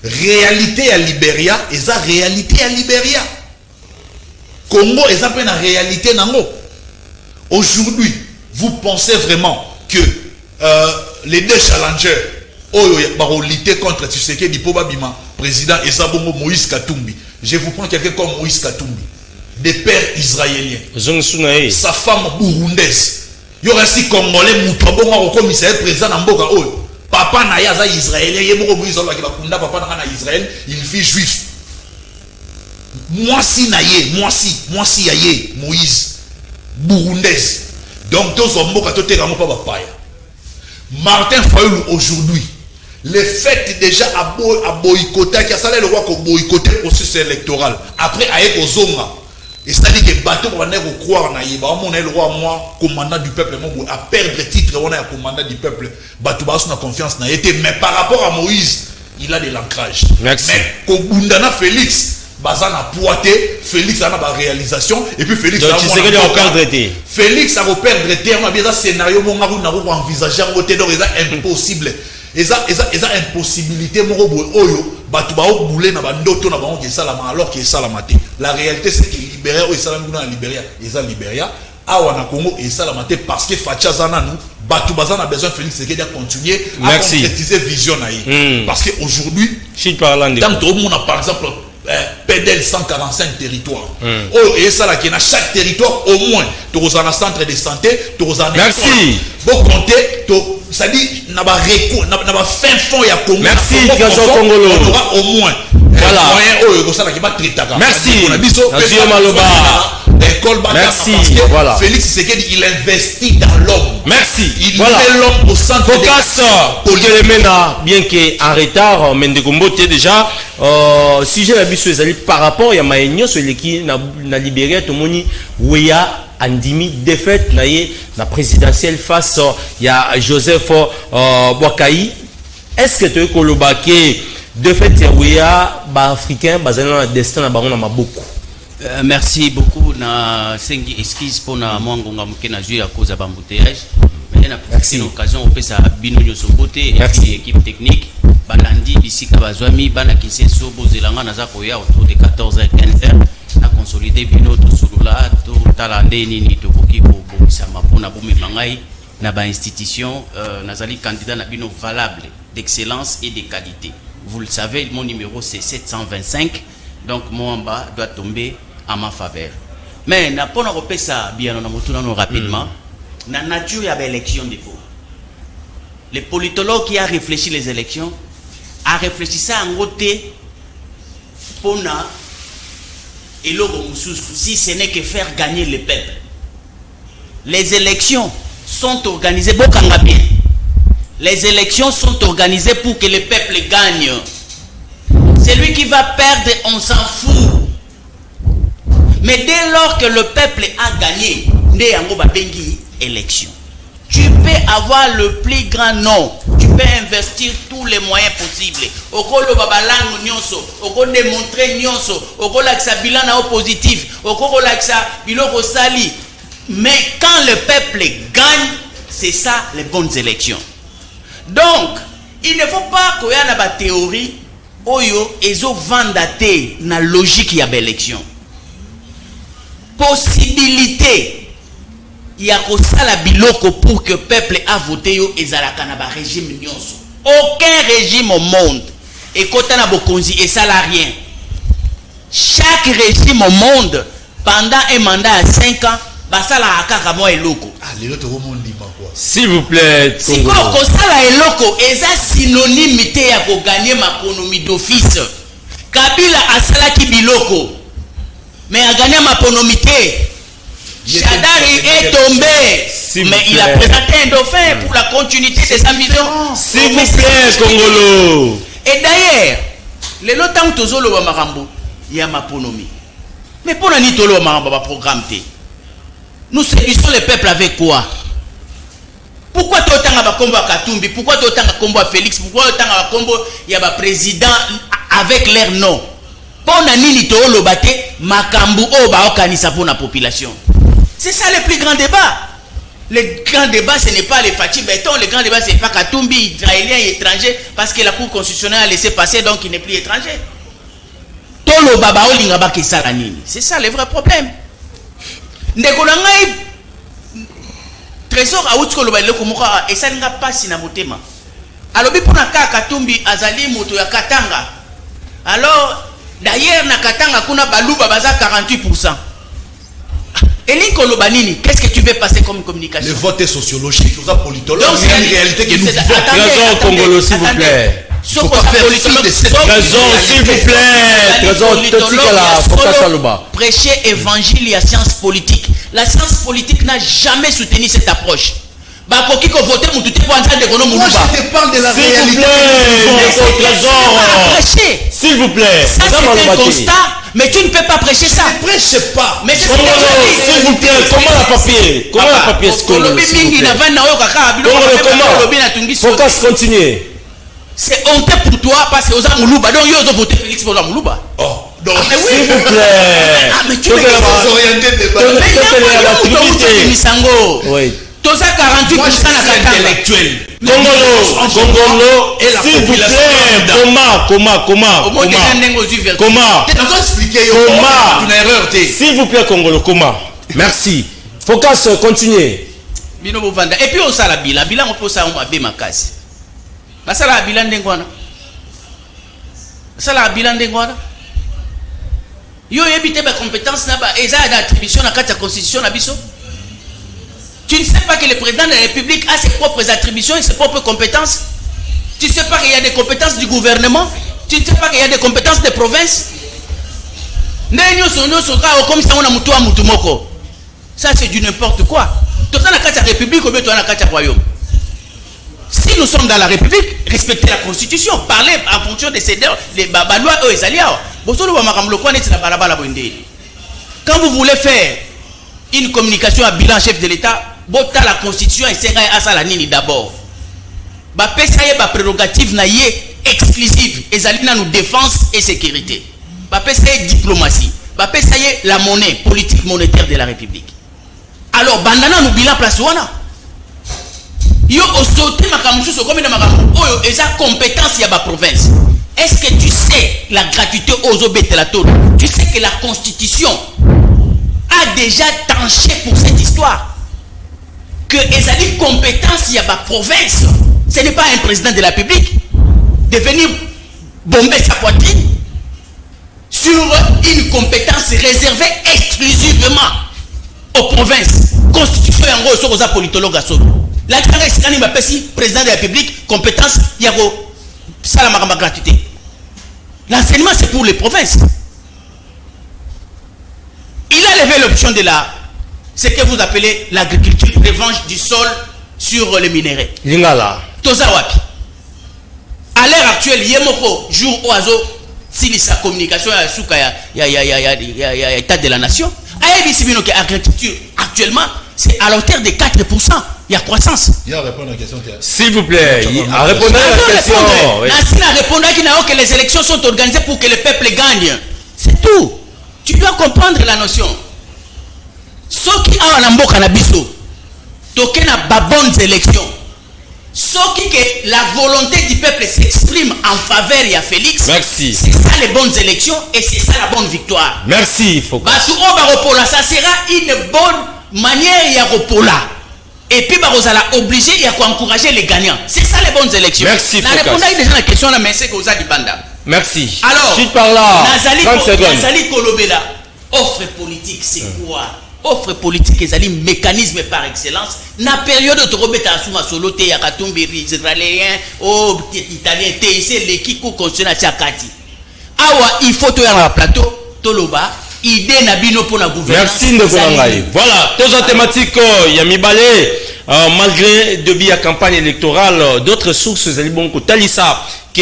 Réalité à Libéria, et ça réalité à Libéria. Congo, et ça la réalité nango. Aujourd'hui, vous pensez vraiment que les deux challengers ont lutté contre Tshisekedi Pobabima, président Esabongo Moïse Katumbi. Je vous prends quelqu'un comme Moïse Katumbi, des pères israéliens. Sa femme burundaise. Il y aura aussi Congolais, Moutouabongo, comme président Namboka. Papa Nayaza israélien, il y a Moïse papa na Israël, il vit juif. Moi si Naye, moi si Yaye, Moïse, burundaise. Donc, tous les gens qui ont été pas Martin Fayoulou aujourd'hui, le fait déjà à boycotter, qui a salé le roi pour boycotter le processus électoral. Après, à Ekozonga, Et c'est-à-dire que bateau on va croire na yeba on est le roi moi commandant du peuple moi à perdre titre on est commandant du peuple bateau ba na confiance na été mais par rapport à Moïse il a de l'ancrage. Mais Kobundana Félix bazana poité Félix a na réalisation et puis Félix a perdre été. Félix a perdre été on a bien ça scénario mon ngou na ko envisager côté donc c'est impossible. Eza impossibilité moko boy oyo batu ba obouler na bandoto na bango ça la alors que ça la maté. La réalité c'est que Libéria ou ça la Libéria eza Libéria awa na Congo et ça la maté parce que Facha zana nous batu bazana besoin Félix Tshisekedi continuer à concrétiser vision naïe parce que aujourd'hui dans tout le monde a par exemple PDL 145 territoires. Oh et ça là qui dans chaque territoire au moins tu as un centre de santé, tu as un merci. Bon compter ça dit n'a pas recours n'a pas fin fond ya Congo. Merci Trésor Congolo. On aura au moins voilà. Moyen oh ça là qui va traiter. Merci. Monsieur Maloba. École merci. Parce que voilà. Félix Tshisekedi il investit dans l'homme. Merci. Il voilà. met l'homme au centre Focus pour que les mena bien que en retard mais de combote déjà sujet la biso ezali par rapport ya maenyo sur qui na Libéria to moni weya andimi défaite na présidentielle face ya Joseph Boakai. Est-ce que tu kolobake défaite ya weya ba africain bazana na destin na bango na maboko? Merci beaucoup na sengi excuse pour na mwangonga mukena jeu à cause de l'embouteillage. Mais na profiter l'occasion au pesa bino nyoso côté et équipe technique balandi bisika bazwami bana kiseso bozelanga naza koya autour de 14h 15h na consolider bino to sulula to talande nini to koki ko bomisa mapona bomi mangai na ba institution nazali candidat na bino valable d'excellence et de qualité. Vous le savez, mon numéro c'est 725. Donc mon bas doit tomber en ma faveur. Mais na pona repesa bien na motuna no rapidement na nature ya élection de pour. Le politologue qui a réfléchi les élections a réfléchi ça en côté pona et logo mususu si ce n'est que faire gagner le peuple. Les élections sont organisées bokanga bien. Les élections sont organisées pour que le peuple gagne. Celui qui va perdre, on s'en fout. Mais dès lors que le peuple a gagné, élection. Tu peux avoir le plus grand nom. Tu peux investir tous les moyens possibles. Okolo babalango nyonso, okolo démontrer nyonso, okolo laksa bilan na positif, okolo laksa biloko sali. Mais quand le peuple gagne, c'est ça les bonnes élections. Donc, il ne faut pas qu'il y ait une théorie oyo ezo vandate na logique ya élection. Possibilité ya kosala biloko pour que le peuple a voté yo ezalaka na ba régime nyonso. Aucun régime au monde et kota na bokonzi et salarié. Chaque régime au monde pendant un mandat à 5 ans basala akaka mo eloko. S'il vous plaît. Si ko sala eloko eza synonyme te ya ko gagner ma économie d'office. Kabila asala ki biloko. Mais a gagné ma économie te. Chadari est tombé. Mais il a présenté un dauphin pour la continuité de sa vision. S'il vous plaît, Congolo. Et d'ailleurs, les lotang tozolo ba marambo, il y a ma économie. Mais pour la nitolo marambo ba programme te. Nous séduisons le peuple avec quoi? Pourquoi tu as un combo à Katumbi? Pourquoi tu as un combo à Félix? Pourquoi tu as un combo il y a un président avec leur nom? Pour nani to lo bate makambu o ba okanisa pour la population. C'est ça le plus grand débat. Le grand débat ce n'est pas les Fatih Béton, le grand débat c'est pas Katumbi israélien et étranger parce que la Cour constitutionnelle a laissé passer donc il n'est plus étranger. Tolo baba o linga ba kesala nini? C'est ça le vrai problème. Ndekolanga Trésor a outko loba leko moka et ça n'ga pas si na motema. Alobi pona ka Katumbi azali moto ya Katanga. Alors d'ailleurs na Katanga kuna baluba baza 48%. Et Linko Lobanini, qu'est-ce que tu veux passer comme communication? Le vote est sociologique, c'est politologue. Donc c'est une réalité que nous vivons. Trésor Congolo, s'il vous plaît. Faut pas faire fi de cette Trésor, s'il vous plaît. Trésor, prêcher évangile et la science politique. La science politique n'a jamais soutenu cette approche. bakoki ko voter mutu te pour entendre de Moi je te parle de la réalité. S'il vous plaît, ça c'est un constat, mais tu ne peux pas prêcher ça. Ne prêche pas. Mais c'est s'il vous plaît, comment la papier? Comment la papier ce qu'on Focus, continue. C'est honteux pour toi parce que aux Amoulouba, donc ils ont voté Félix pour Amoulouba. Oh, donc S'il vous plaît. Ah, mais tu veux orienter des Oui. Tout ça 48% Moi je suis intellectuel. Congolo, s'il vous plaît, comment s'il vous plaît, Congolo, comment? Merci. Focus, continuez. Et puis on sait la bilan on peut ça on abîme ma case. Ça la bilan d'engwana. Ça la bilan d'engwana. Yo éviter mes compétences là-bas et ça d'attribution dans la constitution na biso. Tu ne sais pas que le président de la République a ses propres attributions et ses propres compétences. Tu ne sais pas qu'il y a des compétences du gouvernement. Tu ne sais pas qu'il y a des compétences des provinces. Ça c'est du n'importe quoi. Tout ça dans la République ou bien tout dans la royaume. Si nous sommes dans la République, respectez la Constitution, parlez en fonction de ces lois et alias. Quand vous voulez faire une communication à bilan chef de l'État, bota la Constitution et c'est à ça la nini d'abord. Ba pesa ye ba prérogative na ye exclusive et zalina nous défense et sécurité. Ba pesa ye diplomatie. Ba pesa ye la monnaie politique monétaire de la République. Alors bandana nous bilan place wana. Yo osote makamusu comme na makamu oyo eza compétence ya ba province. Est-ce que tu sais la gratuité aux obételato? Tu sais que la Constitution a déjà tranché pour cette histoire que les alliés compétences il y a ma province. Ce n'est pas un président de la République de venir bomber sa poitrine sur une compétence réservée exclusivement aux provinces. Constitution en gros sur aux politologues à solo. La président de la République compétence il y a salamara gratuité. L'enseignement c'est pour les provinces. Il a levé l'option de ce que vous appelez l'agriculture, revanche du sol sur les minéraux. Lingala. Tozawapi. À l'heure actuelle, Yemoko, jour oiseau, si sa communication il y a état de la nation. L'agriculture actuellement, c'est à l'auteur de 4%. Il y a croissance. Il y a répondre à la question. S'il vous plaît, à répondre à la question. Nassina répondra qu'il n'a que les élections sont organisées pour que le peuple gagne. C'est tout. Tu dois comprendre la notion. Ce qui a un mboka na biso, toke na ba bonnes élections. Ce qui que la volonté du peuple s'exprime en faveur de Félix. Merci. C'est ça les bonnes élections et c'est ça la bonne victoire. Merci. Ça sera une bonne manière ya repola. Et puis Barosala obligé à encourager les gagnants. C'est ça les bonnes élections. Merci. Na répondre déjà la question là mais c'est que du banda. Merci. Alors, suite par là. 30 secondes. Nazali Kolobela. Offre politique, c'est quoi? Offre politique, c'est un mécanisme par excellence. Na période de Robeta Asuma Solo, te Yakatumbi, Israélien, oh, Italien, TIC, l'équipe constitutionnelle Tchakati. Awa, il faut te faire un plateau, Toloba, idée Nabino pour la gouvernance. Merci Ndekonangaï. Voilà, tous les thématiques, Yami Balé, malgré début à campagne électorale, d'autres sources, Zalibon Talissa, que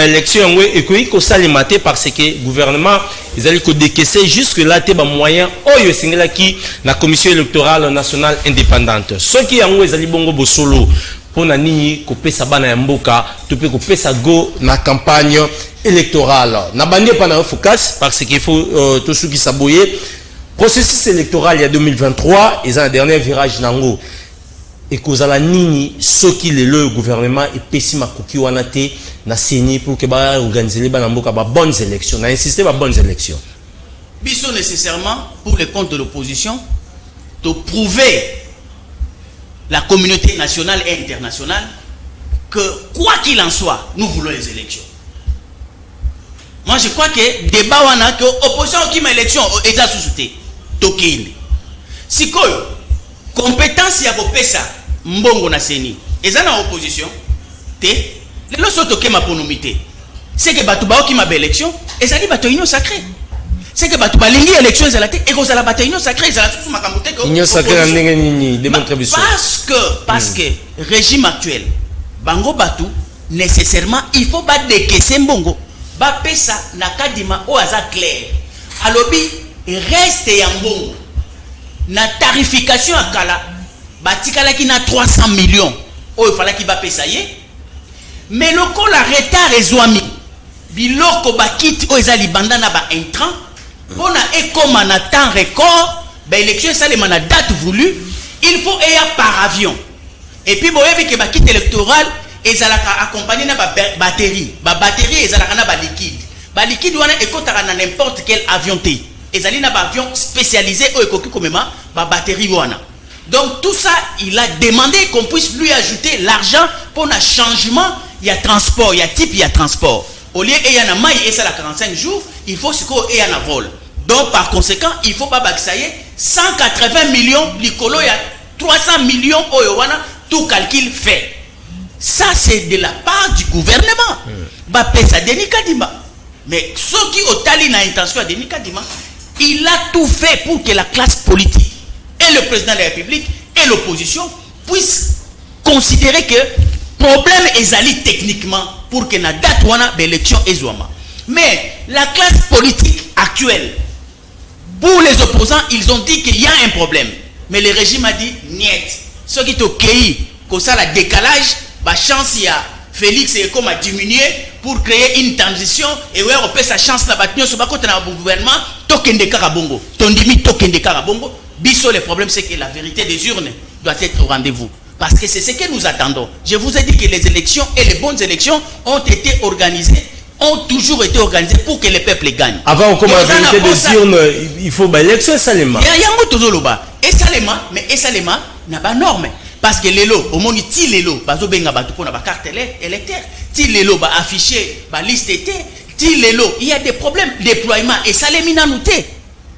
l'élection est que ça les maté parce que le gouvernement ils allaient décaisser jusque là t'es moyen oyo singela qui la commission électorale nationale indépendante ceux qui ont ils allaient bongo bosolo pour na nini ko pesa bana ya mboka to pe ko pesa go na campagne électorale na bandé pendant focus parce qu'il faut tout ce qui s'aboyer processus électoral il y a 2023 ils ont un dernier virage nango et kozala nini soki le gouvernement et pessima koki wana te na seni pour que ba organiser les banamboka ba bonnes élections na insister ba bonnes élections biso nécessairement pour les comptes de l'opposition de prouver la communauté nationale et internationale que quoi qu'il en soit nous voulons les élections. Moi je crois que débat wana que opposition qui ma élection état sous-souté tokine sikoyo compétence ya kopesa mbongo na seni eza na opposition te lelo soto ke ma ponomité c'est que batu ba ki ma élection ezali bato union sacrée c'est que bato balingi élection ezalate et que ça la bataille union sacrée ça la sous makambote que union sacrée ndenge nini démontre biso parce que régime actuel bango batu nécessairement il faut ba décaisser mbongo ba pesa na kadima o aza clair alobi reste ya mbongo na tarification akala batikala ki na 300 millions o il fallait ki ba pesa ye mais loko la retard ezwami biloko bakiti o ezali banda na ba intrant pona ekoma na temps record ba élection ça les na date voulue il faut eya par avion et puis boyebi ke bakiti électoral ezalaka accompagné na ba batterie ezalaka na ba liquide wana ekotaka na n'importe quel avion té ezali na ba avion spécialisé o ekoki komema ba batterie wana. Donc tout ça il a demandé qu'on puisse lui ajouter l'argent pour un changement, il y a transport, il y a type, il y a transport. Au lieu il y a na maille et ça la 45 jours, il faut ce qu'il y a na vol. Donc par conséquent, il faut pas baxayer 180 millions likolo il y a 300 millions o wana tout calcul fait. Ça c'est de la part du gouvernement. Ba pesa Denis Kadima. Mais ceux qui ont tali na intention à Denis Kadima, il a tout fait pour que la classe politique et le président de la République et l'opposition puissent considérer que problème ezali techniquement pour que la date wana l'élection ezouama. Mais la classe politique actuelle, pour les opposants, ils ont dit qu'il y a un problème. Mais le régime a dit niet. Ceux qui ont créé comme ça la décalage, bah chance il y a Félix et comme a diminué pour créer une transition et ouais on peut sa chance na battre sur côté na gouvernement token de Karabongo. Tondimi token de Karabongo. Bisso le problème c'est que la vérité des urnes doit être au rendez-vous. Parce que c'est ce que nous attendons. Je vous ai dit que les élections et les bonnes élections ont été organisées, ont toujours été organisées pour que le peuple gagne. Avant comme la vérité des urnes, il faut l'élection Salema. Il y a un toujours là-bas. Et Salema, mais et Salema n'a pas norme. Parce que les lots, au moins ti les lots, bazo benga batu pour na carte électeur, ti les lots ba afficher ba liste était, ti les lots, il y a des problèmes déploiement et Salemina nouté.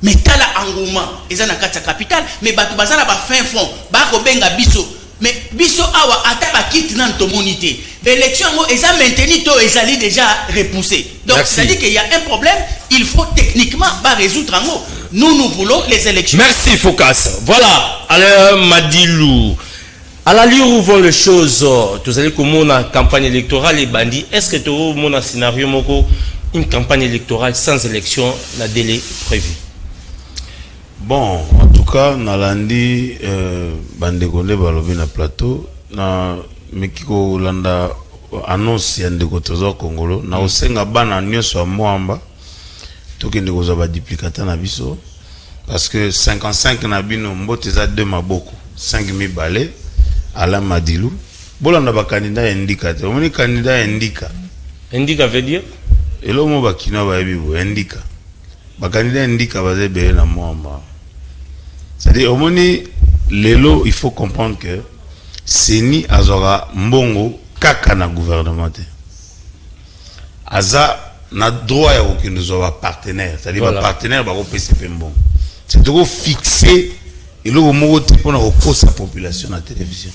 Mais tala engouement, ils ont na carte capitale, mais batu bazana ba fin fond, ba ko benga biso. Mais biso awa ata ba kit nan to monité. L'élection ils ont maintenu to ezali déjà repoussé. Donc c'est-à-dire qu'il y a un problème, il faut techniquement pas résoudre en haut. Nous voulons les élections. Merci Focas. Voilà, alors Madilou. À la lieu où vont les choses, tu allez comme on a campagne électorale et bandit, est-ce que tu as un scénario moko une campagne électorale sans élection, la délai prévu? Bon, en tout cas, Nalandi, Bandegone, Balobi na plateau, na Mekiko Landa annonce Yandeko Trésor Congolo, na Osenga Bana Nyoso Moamba, Toki Ndeko ba duplicata na biso, parce que 55 nabino mbote za 2 maboko, 5000 balais. Alain Madilou. Bolanda ba candidat indica. On est candidat indica. Indica veut dire et l'homme ba kino ba bibo indica. Ba candidat indica va be na mwamba. C'est-à-dire au moni lelo il faut comprendre que Seni azora mbongo kaka na gouvernement. Aza na droit ya ko nous aura partenaire, c'est-à-dire ba partenaire ba ko PCP mbongo. C'est de fixer et le mot pour na sa population à la télévision.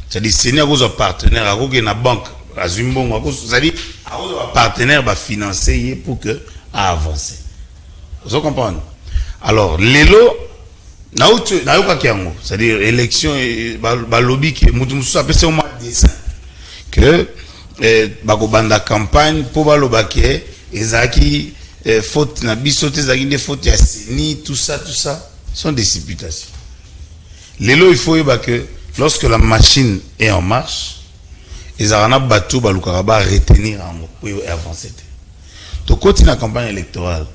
C'est-à-dire Seni a un partenaire à la banque à Zimbabwe, c'est-à-dire un partenaire va financer pour que à avancer. Vous comprenez? Alors l'élo c'est-à-dire élection et lobby qui mutumu appelle ça au mois de décembre que banda campagne pour balobake ezaki faute na bisote ezaki des fautes ya Seni tout ça sont des supputations. L'élo il faut que lorsque la machine est en marche, les arana bateau balukaraba retenir pour avancer. Donc quand la campagne électorale,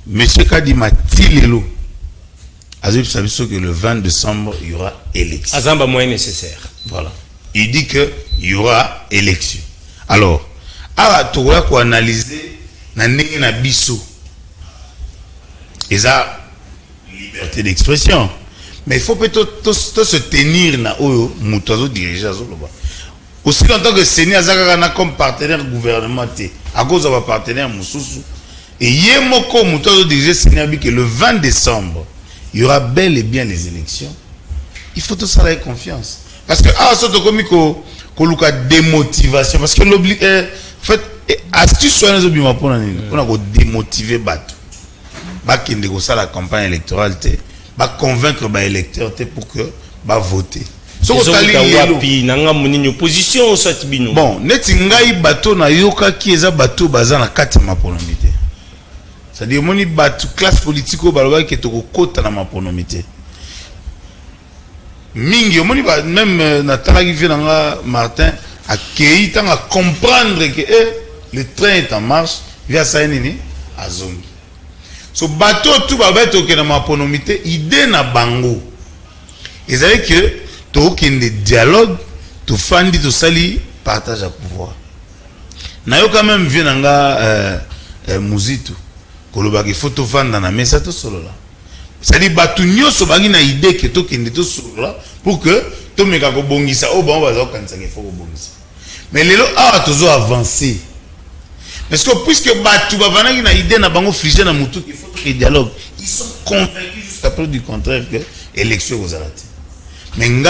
monsieur Kadima Tilelo a dit que le 20 décembre il y aura élection. Azamba moyen nécessaire. Voilà. Il dit que il y aura élection. Alors, tu dois analyser na ndenge na biso. Et ça liberté d'expression. Mais il faut peut-être se tenir na oyo mutazo diriger azoloba. Aussi longtemps que Seni azaka comme partenaire gouvernemental, à cause de un partenaire mususu et yemoko mutazo diriger Seni que le 20 décembre, il y aura bel et bien les élections. Il faut tout ça avec confiance. Parce que surtout comme ko démotivation parce que en fait astuce soit les obima pour démotiver bateau. bakende kosala la campagne électorale te ba convaincre ba électeur te pour que ba voter opposition soit bino bon neti ngai bato na yoka ki eza bato baza na kati maponomi te c'est-à-dire moni bato classe politique o baloba ke to kokota na maponomi te mingi moni ba même na talaki vient nga Martin a kei tanga comprendre que le train est en marche via ça nini azongi so bato tout ba beto ke na maponomi te idée na bango ezali que token de dialogue to fandi to sali partage à pouvoir na yo quand même vient nga muzitu koloba ki photo vanda na mesa to solo la c'est-à-dire batu nyoso bangi na idée que token de to solo la pour que to meka ko bongisa o ba baza kanisa ke foko bongisa mais lelo a tozo avancer parce que puisque batu ba vanaki na idée na bango fligé na mutu qu'il faut que dialogue ils sont convaincus jusqu'à preuve du contraire que élection aux arrêtés. Mais ngai,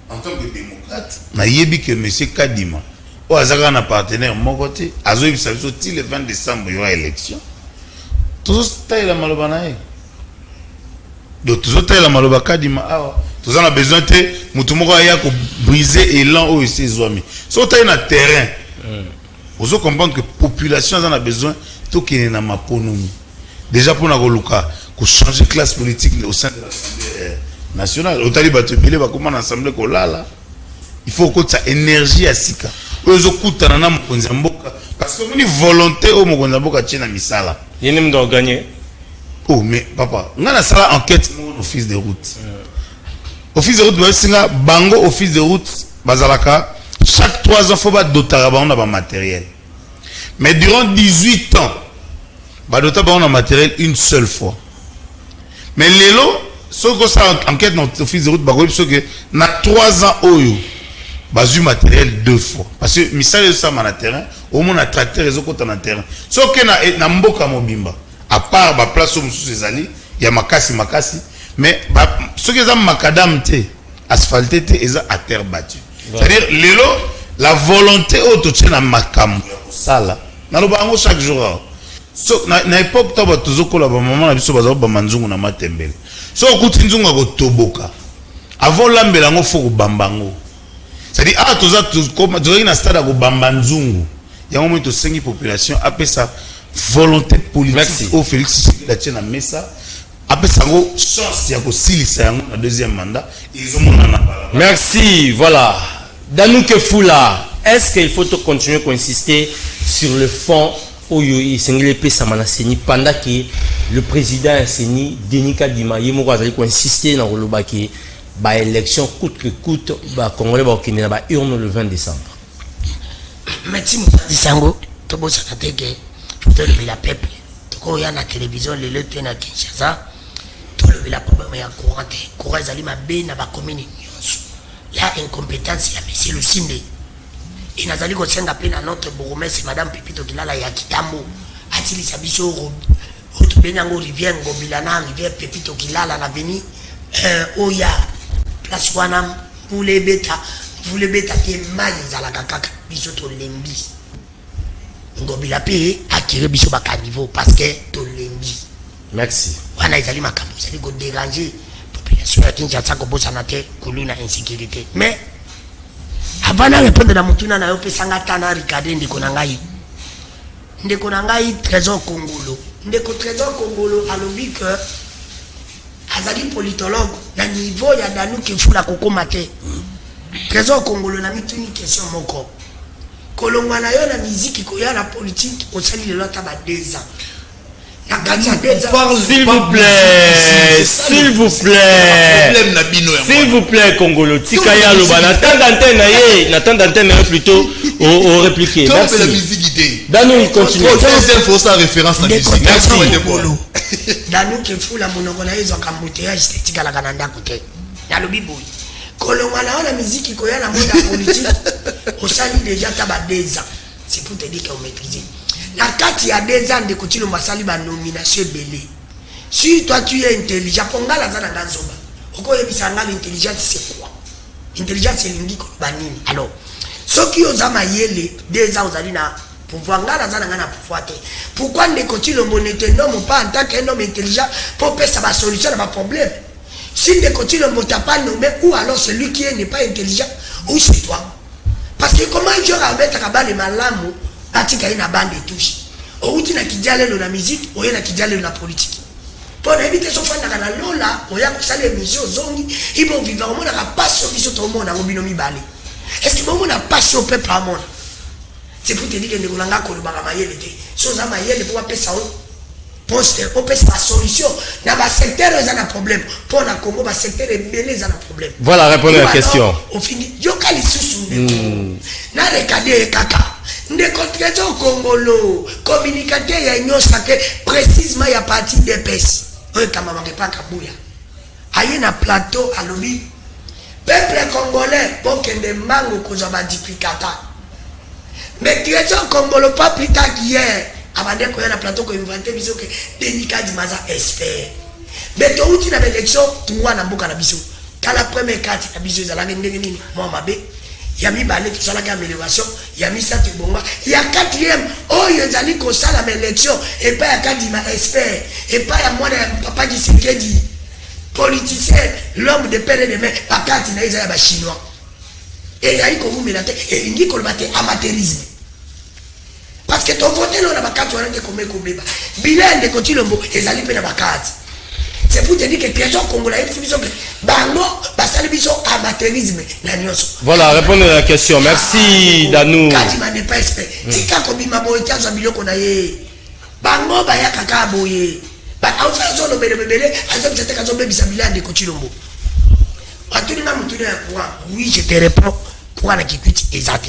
en tant que démocrate, na yebi que M. Kadima, ou azaka na partenaire mon côté, azo yebi sabiso ti le 20 décembre il y aura élection. Tous taille la maloba na ye. Donc tous taille la maloba Kadima awa. Tous on a besoin de mutu moko ya ko briser élan o ese zoami. So taille na terrain. Vous devez comprendre que la population en a besoin tout qui est dans ma ponomi. Déjà pour nous changer de classe politique au sein de l'Assemblée nationale. Au taliban tu peux pas comment l'Assemblée là. Il faut que ça énergie à sika. Ozo kuta na mkonza mboka parce que on est volonté au mkonza mboka tchena misala. Yene mdo gagner. Oh mais papa, on a la sala enquête mon office de route. Office de route doit singa bango office de route bazalaka. Chaque 3 ans, il faut doter de matériel. Mais durant 18 ans, il faut doter de matériel une seule fois. Mais les lots, ce que ça enquête dans l'office de route, c'est que dans 3 ans, il y a matériel 2 fois. Parce que misal ça na terrain, au moins un tracteur et autres na terrain. Ce que na mboka mobimba, à part la place où nous allons, il y a makasi, mais ce que ça makadam te, asphalté te, ils à terre battue. C'est-à-dire, la volonté autochtone à Makam, ça là, dans chaque jour. Na l'époque, tu as toujours la maman, tu as toujours manzungu na matembele. So, tu as toujours toboka. Avant l'ambela, il faut bambango. C'est-à-dire, ah, tu as un stade à bambanzungu. Il y a un moment où tu as une population, après ça, volonté politique. Au Félix, tu as mis ça. Après ça, chance, il y a aussi le deuxième mandat. Ils ont merci, voilà. Danouke Foula, est-ce qu'il faut continuer à insister sur le fond où il s'est pendant que le président Seni Denis Kadima il faut insister dans le baki ba élection coûte que coûte ba Congolais ba okina ba urne le 20 décembre. Merci Sango, to bossa kateke, to le la peuple. To ko ya na télévision le leté na Kinshasa, to le la problème ya courant ezali mabe na ba commune nyonso. La incompétence ya monsieur Lucinde. Et nazali ko tsenga pe na notre bourgmestre madame Pipito Kilala ya Kitambo. Atili sabiso route benyango rivière Ngobilana rivière Pipito Kilala na veni oya place wana pour les bêta qui maille za la kaka biso to lembi. Ngobila pe akire biso ba niveau parce que to lembi. Merci. Wana ezali makambo ezali ko déranger population ya Kinshasa ko bossa na te kuluna insécurité. Mais avant de répondre à Moutuna na yo pesanga tana Ricardo ndeko na ngai Trésor Congolo. Ndeko Trésor Congolo alobi que azali politologue na niveau ya Danouke Foula kokoma te. Trésor Congolo na mituni question moko. Kolongwa na yo na musique ko ya na politique au sali le lota ba 2 ans. S'il vous plaît, Congolo. Tikaya Loba. N'attends d'antenne plutôt au répliquer. Merci. Danou, il continue. Il faut sa référence à la musique. Merci. Danou qui fout la monogona, ils ont camboutillage esthétique à la Canada côté. Dans le biboui. Kolongana, la musique qui connaît la mode politique. Au sali déjà tabac 2 ans. C'est pour te dire qu'on maîtrise. La carte il y a 2 ans de côté le masali ba nomination belé. Si toi tu es intelligent, ponga la zana ganzoba. Oko yebisanga l'intelligence c'est quoi? Intelligence c'est lingi ko banini. Alors, ceux qui osent mayele 2 ans osali na pouvoir ngana za ngana pouvoir te. Pourquoi Ndeko Tshilombo n'était non pas en tant qu'un homme intelligent pour faire sa solution à ma problème? Si Ndeko Tshilombo t'a pas nommé, ou alors celui qui n'est pas intelligent, ou c'est toi. Parce que comment il y aura mettre à bas les malamu, atika ina bande et touche. Ou tu n'as qui dialogue dans la musique, ou il y a qui dialogue dans la politique. Pour éviter son fan dans la lola, ou il y a ça les mesures zongi, ils vont vivre au monde, on n'a pas sur tout le monde, on a binomi balé. Est-ce que on n'a pas sur le peuple à monde? C'est pour te dire que nous avons un maïel était. Chose à maïel pour appeler ça. Pour la solution. Dans le secteur, il y a un problème. Pour le Congo, le secteur est mêlé, il y a un problème. Voilà, répondez à la question. On finit. Il y a des sous dans les cadets caca. Nous contrôlons au Congo. Communicateur, il y a une chose précisément, il y a partie des pèses. On ne peut pas Kabouya. Il y a un plateau à l'objet. Peuple congolais, pour qu'il y ait des mangues qu'on a dit kata. Mais tu es un Congolais pas plus tard qu'hier. Avant de qu'on ait un plateau qu'on a inventé, bisous que Denika Dimaza espère. Mais tu as eu une élection, tu vois, dans le bisou. Quand la première carte, la bisou, la nini, moi, ma bé, il y a mis balai, tout ça, la amélioration, il y a mis ça, tu bon. Il y a quatrième, oh, il y a dit qu'on ça la élection, et pas à Kadima espère, et pas à moi, papa qui s'est dit. Politicien, l'homme de père et de mère, pas quand il y a un chinois. Et il y a eu qu'on vous mélate, et il dit qu'on va faire amateurisme. Parce que ton vote là, on a pas carte, on a dit qu'on met comme débat. Bilan de Tshilombo, ils allaient payer la carte. C'est pour te dire que les créateurs congolais, ils disent que bango, basali biso amateurisme, la nuance. Voilà, répondez à la question. Merci, Danou. Kadima n'est pas expert. Tika kobima boye 15 millions qu'on a yé. Bango, baya kaka boye. Bah, en fait, on a belé, on a bilan de Tshilombo. Oui, je te réponds. Pour la qui quitte exact.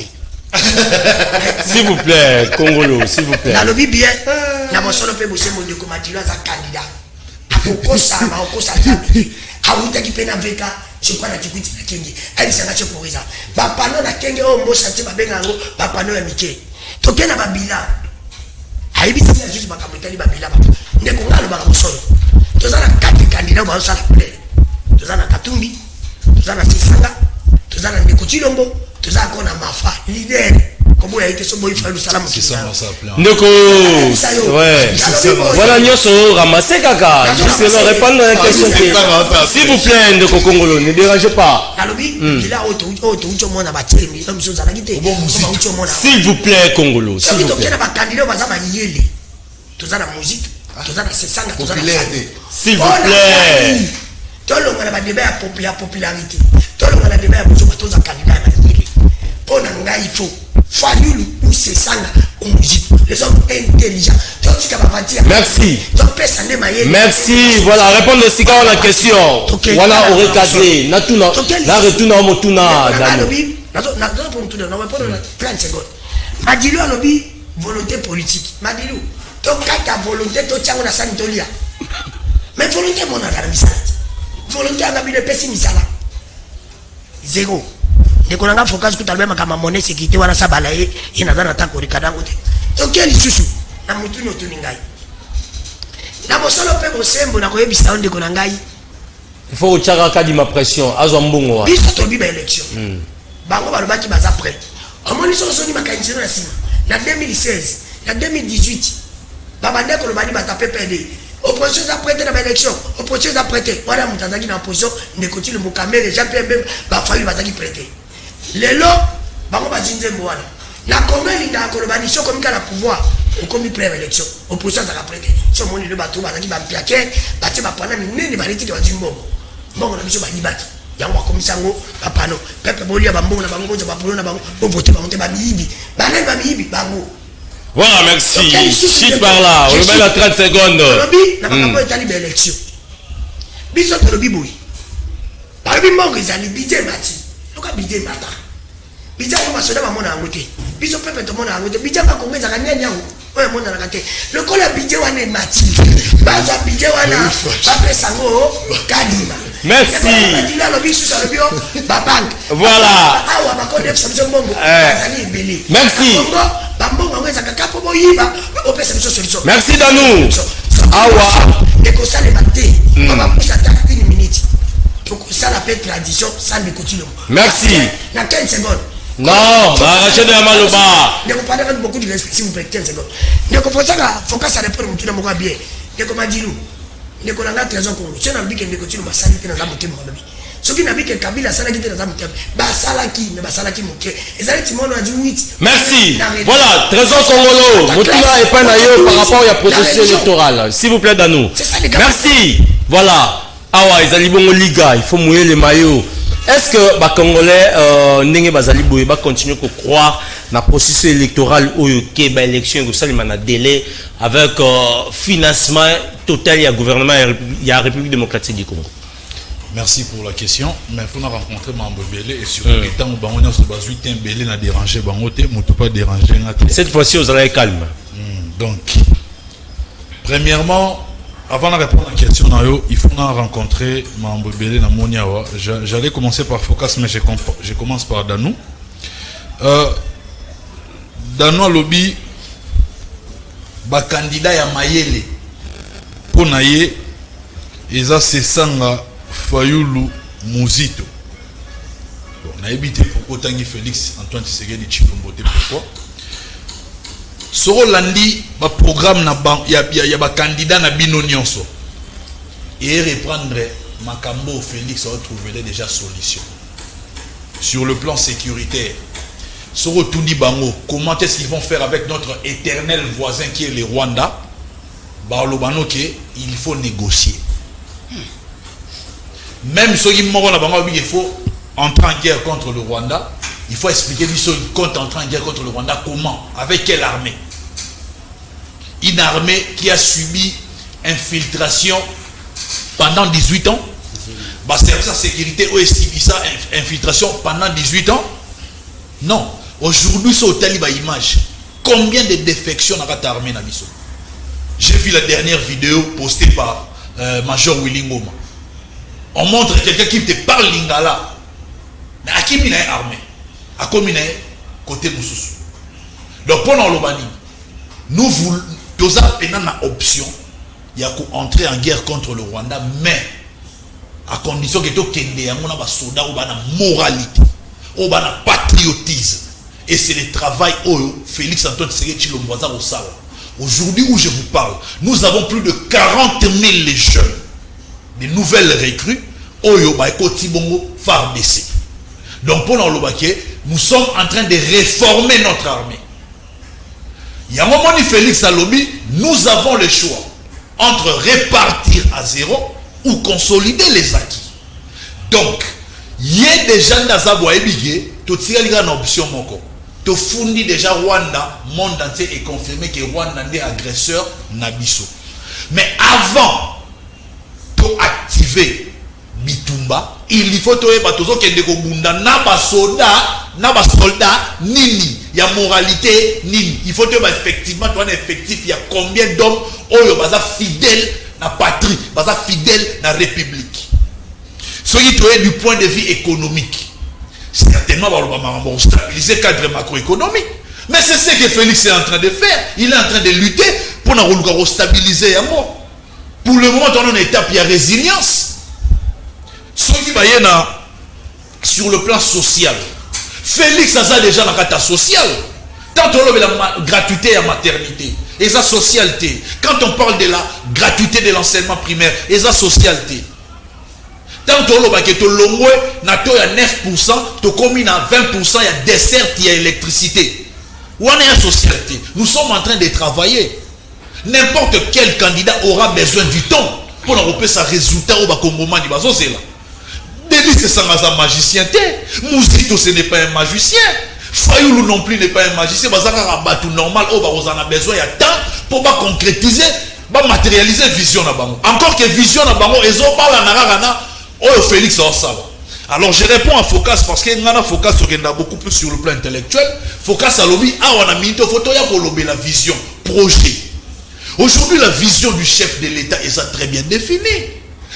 S'il vous plaît, Congolo, s'il vous plaît. Dans le bien, na mosolo pe bosé mon comme Mathieu za candidat. Akoko ça, akoko ça. Awuta ki pena veka, je crois na qui quitte na kenge. Elle ça na che pour ça. Ba pano na kenge o mbo santé ba benga ngo, ba pano ya mike. Tokena ba bila. Aibi c'est juste ba kamutali ba bila ba. Ndeko ngalo ba mosolo. Tozana kati candidat ba sala play. Tozana Katumbi. Tozana Sisanga, tozana Ndeko Tshilombo, tozana kona mafa leader. Comment il a été son boy frère salam qui ça Ndeko, ouais. Voilà nyoso ramassez kaka. Juste leur répondre à la question. S'il vous plaît Ndeko Congolo, ne dérangez pas. Il a auto monde ba télé, comme chose à quitté. S'il vous plaît Congolo, s'il vous plaît. Ba candidat ba za ba yele. Tozana musique, tozana Sisanga, tozana s'il vous plaît. Tout le monde a débat à popularité. Tout le monde a débat à tous les candidats à la télé. Pour nous, il faut fallu ou c'est ça ou musique. Les hommes intelligents. Merci. Merci. Voilà, répondre aussi à la question. Voilà, au recadré. Natuna, la retourne au Motuna. Pour 30 secondes. Madilu a lobby volonté politique. Madilu, tu as volonté, tu as une sanitolia. Mais volonté, mon agarmissage. Volonté à de pessimiste là. Zéro. Les collègues focus que tu as même à ma monnaie sécurité wala sabalaye et n'a pas tant que ricadangote. Donc quel isusu na mutu no tuningai. Na bosolo pe bosembo na koyebisa onde konangai. Il faut utchaka kadi ma pression azombongo wa. Biso to biba élection. Bango balobaki baza prêt. Omoni soso ni makanjiro na sima. Na 2016, na 2018. Babande ko lobani batape PD. Opposition a prêté dans l'élection, opposition a prêté. Voilà, mon tantaki dans l'opposition, ne continue le caméra, Jean-Pierre même, va falloir bataki prêter. Les lots, bango ba jinze mwana. Na Congo linda kolobani so comme la pouvoir, on comme prêt à l'élection. Opposition a prêté. So mon le bateau bataki ba mpiake, bati ba pana minene ba liti wa jimbo. Mbongo na biso ba libaki. Yango komisango ba pano. Pepe bolia ba mbongo na bango ba polo na bango, bo voter ba monter ba miibi. Ba nani ba miibi bango. Voilà, merci. Chute par là. On remet la 30 secondes. Lobby, n'a pas été libre élection. Bisous de lobby boui. Par le moment que les budget mati. Donc un budget mata. Budget on va se donner à mon angoté. Bisous peuple tout le monde angoté. Budget pas combien ça gagne niaou. Ouais mon na raté. Le col a budget on est mati. Baza budget on a. Pas sango kadima. Merci. Voilà. Merci. Merci Danou. Awa. Merci. Dans 15 secondes, Non, Rachel de Amaloba. Ne vous parlez avec beaucoup de respect, s'il vous plaît, 15 secondes. Ne vous focus à répondre au monde bien. Ne vous dit nous. Ne vous n'avez pas raison. Si on a dit que nous continuons à s'arrêter dans la montée, ce qui n'a vu que Kabila s'arrête dans la montée, Basalaki, mais Basalaki montée. Et ça, tout le monde a dit 8. Merci. Voilà, Trésor Congolo. Motula et Panayo par rapport à la processus électoral. S'il vous plaît, Danou. Merci. Voilà. Awa, ils allaient bon Liga. Il faut mouiller les maillots. Est-ce que les Congolais n'engagent pas continuer à croire dans le processus électoral où il y a une élection et un délai avec financement total du gouvernement de la République démocratique du Congo? Merci pour la question. Mais il faut rencontrer Mambo Belé et surtout que tant que on a ce besoin de Belé n'a dérangé Bangote, on ne peut pas déranger. Cette fois-ci, vous allez calme. Donc, premièrement, avant de répondre à la question, il faut rencontrer Mambo Belé na Moniawa. J'allais commencer par Focus, mais je commence par Danou. Danou a lobby ba candidat ya Mayele pour naye eza Sesanga Fayulu Muzito. Bon, on a évité pour Tangi Félix Antoine Tshisekedi Tshilombo. Pourquoi? Soro landi ba programme na ya ba candidat na bino nyonso et reprendre Makambo Félix a trouvé déjà solution sur le plan sécuritaire. Soro tundi bango comment est-ce qu'ils vont faire avec notre éternel voisin qui est le Rwanda? Ba lobano ke il faut négocier. Même ceux qui moront là bango il faut entrer en guerre contre le Rwanda. Il faut expliquer qu'ils comptent entrer en guerre contre le Rwanda. Comment? Avec quelle armée? Une armée qui a subi infiltration pendant 18 ans. C'est sa sécurité ou est-ce ça infiltration pendant 18 ans? Non. Aujourd'hui, c'est au Taliban image. Combien de défections dans cette armée? J'ai vu la dernière vidéo postée par Major Willy Ngoma. On montre quelqu'un qui te parle lingala. Mais à qui il a une armée? À combien côté Moussous. Donc pendant l'Obani, nous voulons tous une option, il y a entrer en guerre contre le Rwanda, mais à condition que tout kende on a des soldats ou la moralité, ou le patriotisme, et c'est le travail où Félix Antoine Tshisekedi Tshilombo au Sala. Aujourd'hui où je vous parle, nous avons plus de 40 000 jeunes, des nouvelles recrues, Oyo Baïkoti Bongo FARDC. Donc pendant l'Obani, nous sommes en train de réformer notre armée. Il y a un moment où Félix Alobi, nous avons le choix entre répartir à zéro ou consolider les acquis. Donc, il y a des gens dans Zabwa Ebigé, tout ce qui est une option. Tu fournis déjà Rwanda, le monde entier est confirmé que Rwanda est agresseur Nabiso. Mais avant d'activer Bitumba, il faut que soldat nini, il y a moralité nini. Il faut que effectivement tu as un effectif, il y a combien d'hommes fidèles à la patrie, fidèles à la République. Ce qui est du point de vue économique, certainement on stabiliser le cadre macroéconomique. Mais c'est ce que Félix est en train de faire. Il est en train de lutter pour nous stabiliser. Pour le moment, on est en étape, il y a résilience. Ce qui va y sur le plan social. Félix a déjà la carte sociale. Quand on parle de la gratuité à maternité, et sa socialité. Quand on parle de la gratuité de l'enseignement primaire, et sa socialité. Tant que on parle de l'ongwe, nato ya 9%, to commune à 20%, il y a dessert, il y a électricité. Où on est en socialité. Nous sommes en train de travailler. N'importe quel candidat aura besoin du temps pour avoir sa résultat au Bakongoma du Bazo Zela. Denis c'est un magicien. Mouzito ce n'est pas un magicien. Fayoulou non plus n'est pas un magicien. Bazaka tout normal. On a besoin de temps pour concrétiser, matérialiser vision na bango. Encore que vision na bango, ils ont pas la narana. Oh Félix Orsava. Alors je réponds à Focus parce que Ngana Focus a beaucoup plus sur le plan intellectuel. Focus à lobby, on a mis une photo pour lobby la vision, projet. Aujourd'hui, la vision du chef de l'État est ça très bien définie.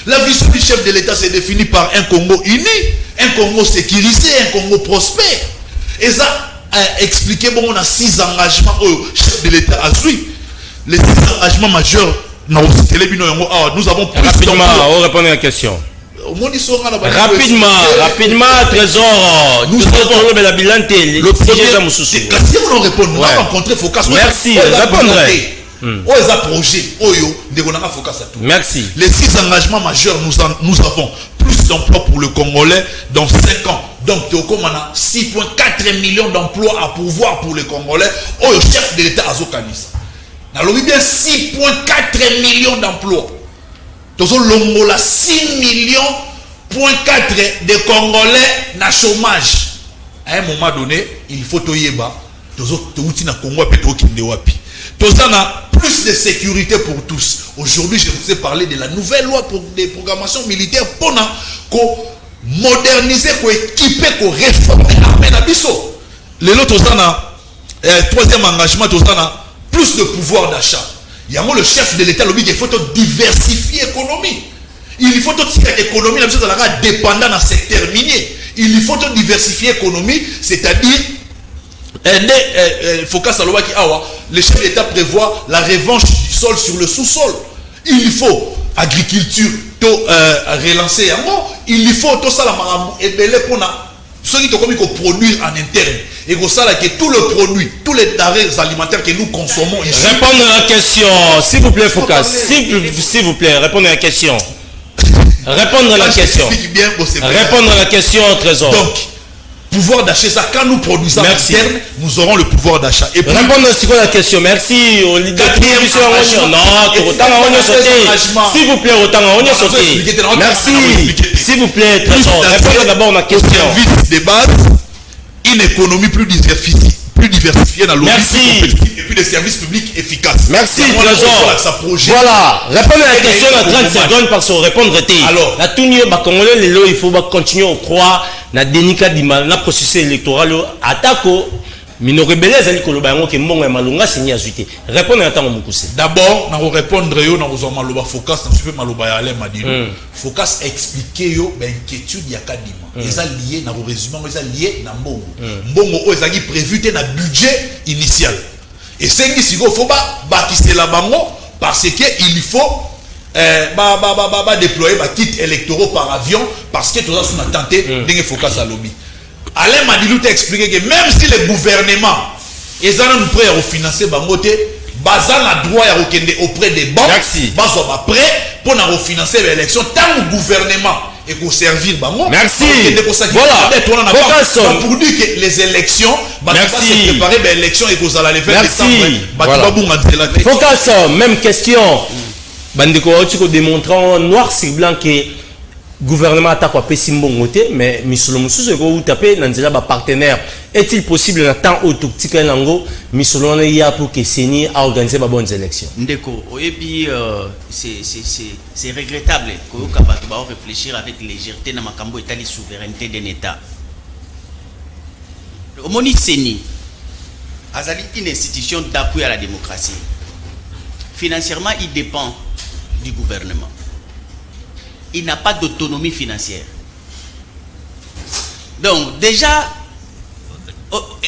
La vision du chef de l'État c'est définie par un Congo uni, un Congo sécurisé, un Congo prospère. Et ça a expliqué, bon, on a 6 engagements au chef de l'État a suivi. Les 6 engagements majeurs, nous avons plus rapidement, on répond à la question. Rapidement, Trésor. Nous avons la bilan télé. Le projet, si on répond, nous avons rencontré Focus. Merci, répondrai. Merci. Les 6 engagements majeurs, nous avons plus d'emplois pour le Congolais dans 5 ans. Donc, on a 6,4 millions d'emplois à pourvoir pour les Congolais. Le chef de l'État Azo Kanisa. Nous avons bien 6,4 millions d'emplois. Nous avons 6 millions de Congolais na chômage. À un moment donné, il faut que yeba. Nous avons plus de sécurité pour tous. Aujourd'hui, je vous ai parlé de la nouvelle loi pour des programmations militaires pour moderniser, pour équiper, pour réformer l'armée d'Abisso. Troisième engagement, plus de pouvoir d'achat. Il y a le chef de l'État, il faut diversifier l'économie. Il faut que l'économie dépendant d'un secteur minier. Il faut diversifier l'économie, c'est-à-dire le chef de l'État prévoit la revanche du sol sur le sous-sol. Il faut agriculture, relancer. Il faut tout ça ceux qui produire en interne. Et que tout le produit, tous les denrées alimentaires que nous consommons ici. Répondre à la question, s'il vous plaît, Focus. S'il vous plaît, répondre à la question. Répondre à la question. Répondre à la question, Trésor. Donc, pouvoir d'achat, ça, quand nous produisons en interne, nous aurons le pouvoir d'achat. Et puis, répondre à la question, merci. S'il vous plaît, merci. S'il vous plaît, Trésor, répondez d'abord à la question. Service de base, une économie plus diversifiée dans l'objectif et puis des services publics efficaces. Merci, Trésor. Voilà, répondez à la question en 30 secondes parce qu'on répondre. Alors, la tournée, il faut continuer à croire na dénica di mal na processus électoral atako mino rebelle ezali koloba yango ke mbongo ya malonga signé azuité répondre à temps mukuse. D'abord na répondre yo na kozwa maloba Focus na super maloba ya Alain Madilu. Focus expliquer yo ba inquiétude ya kadima eza lié na résumé eza lié na mbongo mbongo o ezali prévu te na budget initial et sengi siko faut ba kisela bango parce que il faut déployer kit électoraux par avion parce que tout ça sont tenté de Focus à lobby. Alain Madilu t'a expliqué que même si le gouvernement est prêt à financer Bangote, Bazan a droit à auprès des banques, Bazan va prêt pour financer l'élection tant le gouvernement et pour servir Bango. Merci. Voilà. Pour dire que les élections, Bazan va se préparer l'élection et qu'on allait les faire décembre. Focus, même question. Bandeko Otiko démontrant noir sur blanc que gouvernement attaque à Pessimbongote, mais Misolo Moussou ou tapé dans ba partenaire. Est-il possible dans temps autotique lango Misolo na ya pour que Seni a organisé ba bonnes élections? Ndeko, et puis c'est regrettable que Kabato va réfléchir avec légèreté dans makambo état de souveraineté d'un État. Au Moni Seni Azali une institution d'appui à la démocratie. Financièrement, il dépend du gouvernement. Il n'a pas d'autonomie financière. Donc, déjà,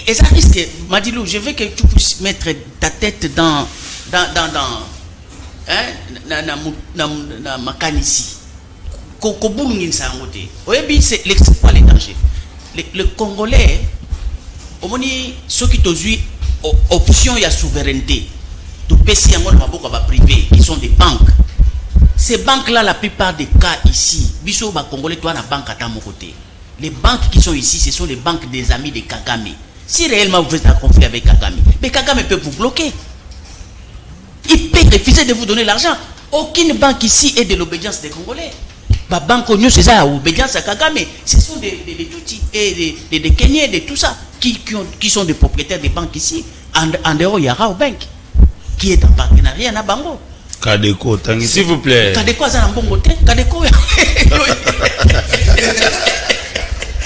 et ça risque, Madilou, je veux que tu puisses mettre ta tête dans ma canne ici. C'est quoi les dangers? Le Congolais, au moins, ceux qui ont eu option et souveraineté, tout PC privé, qui sont des banques. Ces banques-là, la plupart des cas ici, Biso Congolais, toi, la banque à mon côté. Les banques qui sont ici, ce sont les banques des amis de Kagame. Si réellement vous êtes en conflit avec Kagame, mais Kagame peut vous bloquer. Il peut refuser de vous donner l'argent. Aucune banque ici est de l'obédience des Congolais. Ma banque au c'est ça, l'obédience à Kagame. Ce sont des Tutsis et des Kenyans, de tout ça, qui sont des propriétaires des banques ici. En dehors, il y a Rao Bank, qui est en partenariat à Bango. Kadeko, s'il vous plaît. Kadeko, ça n'a pas bon côté. Kadeko.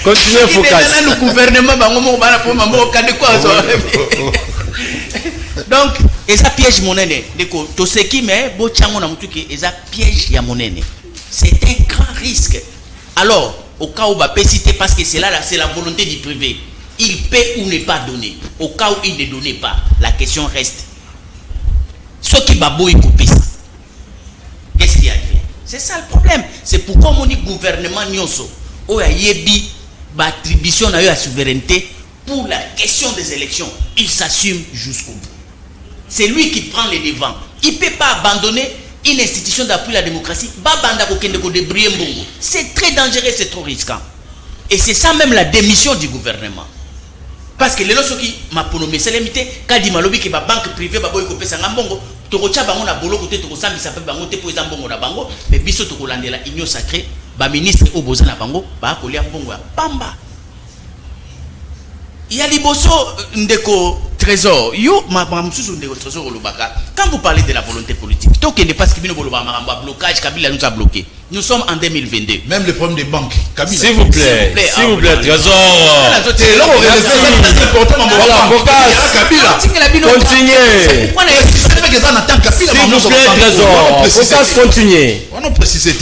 Continuez, Focus. Le gouvernement, donc, et ça piège mon aîné. Tout ce qui met, et ça piège ya mon aîné. C'est un grand risque. Alors, au cas où on va citer, parce que c'est là, c'est la volonté du privé. Il paie ou ne pas donner. Au cas où il ne donnait pas, la question reste. Ce qui va beau coupé ça. Qu'est-ce qui arrive? C'est ça le problème. C'est pourquoi mon gouvernement Nyonso, où a yebi, attribution à la souveraineté pour la question des élections, il s'assume jusqu'au bout. C'est lui qui prend les devants. Il ne peut pas abandonner une institution d'appui à la démocratie. C'est très dangereux, c'est trop risquant. Et c'est ça même la démission du gouvernement. Parce que les gens qui m'ont pronommé, c'est limité. Quand il m'a dit que la banque privée va beaucoup payer un bongo, tu retiens bango na bolo côté tu ressens ça peut bango te poser un bongo na bango, mais biso tu collandé la union sacrée, ba ministre au boza na bango, ba coller un bongo pamba. Il y a liboso ndeko trésor. Yo ma msusu ndeko trésor olobaka. Quand vous parlez de la volonté politique, tant qu'il n'est pas ce qui vient boloba maramba blocage, Kabila nous a bloqué. Nous sommes en 2022. Même les problèmes des banques. Kabila. S'il vous plaît, trésor. C'est voilà, continuez. S'il vous plaît, trésor. Focus, continuez. On a précisé.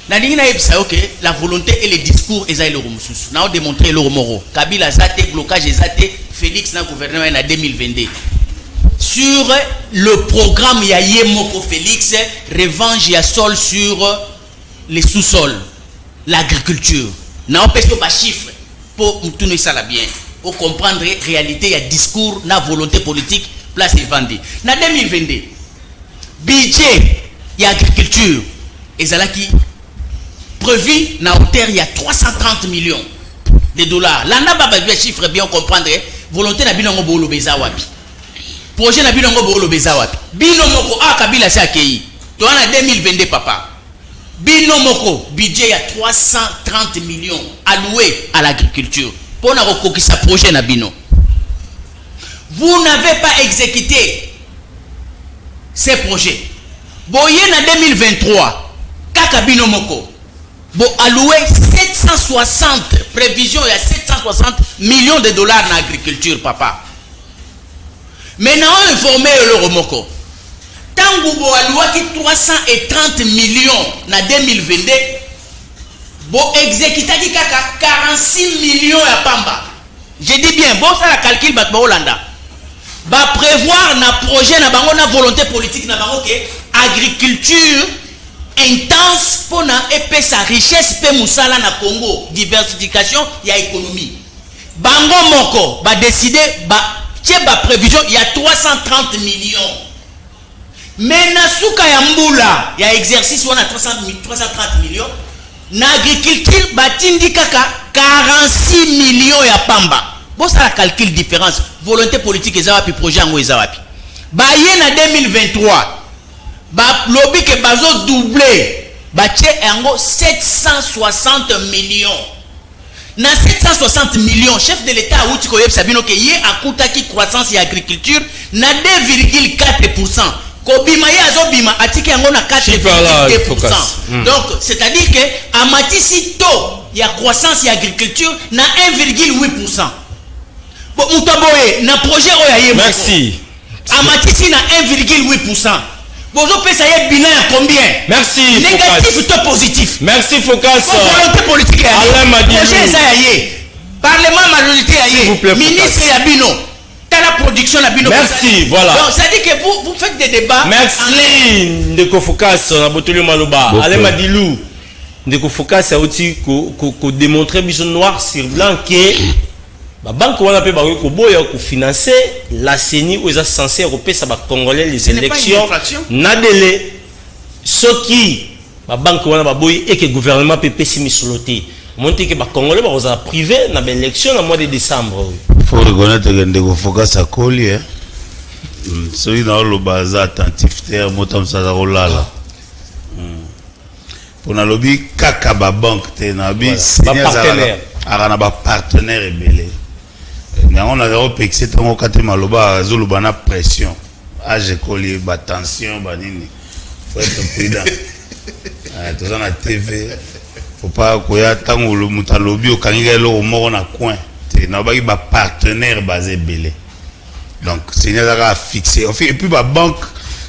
La volonté et les discours ils ont démontré le moro. Kabila zate blocage zate Félix na gouvernement en 2022. Sur le programme Yaye Moko Félix, revanche ya sol sur les sous-sols, l'agriculture. Na empêche pas chiffre pour tourner ça là bien. Pour comprendre la réalité, il y a discours, na volonté politique, place et vendée. Na 2022, budget y agriculture et ça là qui prévu na hauteur il y a 330 millions de dollars. Là n'a pas besoin chiffre bien comprendre volonté na binongo bolo beza wapi. Projet na binongo bolo beza wapi. Bino moko Kabila sa akei. To en 2022 papa. Bino moko budget il y a 330 millions alloués à l'agriculture. Pour na kokokisa projet na bino. Vous n'avez pas exécuté ces projets. Boye na 2023 kaka bino moko bon alloué 760 prévisions, il y a 760 millions de dollars dans l'agriculture, papa. Maintenant, informé le Romoko. Tant que vous alloué 330 millions en 2022, vous exécutez 46 millions à Pamba. Je dis bien, bon, ça la calcul, bah, Hollanda. Va prévoir un projet, na volonté politique, na agriculture intense pour épais sa richesse pe musala na Congo, diversification ya économie. Bango moko va décider ba prévision il y a 330 millions. Mais na suka ya mbula ya exercice on a 330 millions. Na agriculture batindi kaka 46 millions ya pamba. Bon ça la calcul différence volonté politique eza wapi projet ngo eza wapi. Ba ye na 2023 lobby que bazo doublé bache yango 760 millions na 760 millions chef de l'état outi ko yebisa bino ke ye akuta ki croissance et agriculture na 2,4%. Kobima ye azobima atiki yango na 4,2%. Donc c'est-à-dire que amatisi to ya croissance et agriculture na 1,8%. Bon mutaboye na projet oya ye. Merci. Amatisi na 1,8%. Bonjour, ça y est, bilan à combien? Merci. Négatif ou positif? Merci, Focus. Volonté politique. Alain Madilou. Projet Zayaye. Parlement majorité Yaye. Ministre Yabino. T'as la production Yabino. Merci, voilà. Donc, ça dit que vous faites des débats. Merci. Ndeko Focus, on a botolé Maloba. Alain Madilou. Ndeko Focus a aussi démontré bison noir sur blanc que la banque wana pe ba ko boya ko financer la CENI où est censé repasser ba congolais les élections na délai ce qui la banque wana ba boy et que gouvernement peut pessimer soloté monter que ba congolais ba oza privé na ba élection na mois de décembre. Faut reconnaître que ndeko Focus a collé hein celui dans le bazar attentif terre motam sa rolala pour na lobby kaka ba banque te na bi partenaire ara ba partenaire ebele. On a repexé ton côté maloba zoluba na pression âge collier ba tension ba nini faut être prudent tout ça na TV faut pas koya tango le mutalobi o kangi lo moko na coin te na ba ba partenaire basé belé donc c'est une à fixer et puis ba banque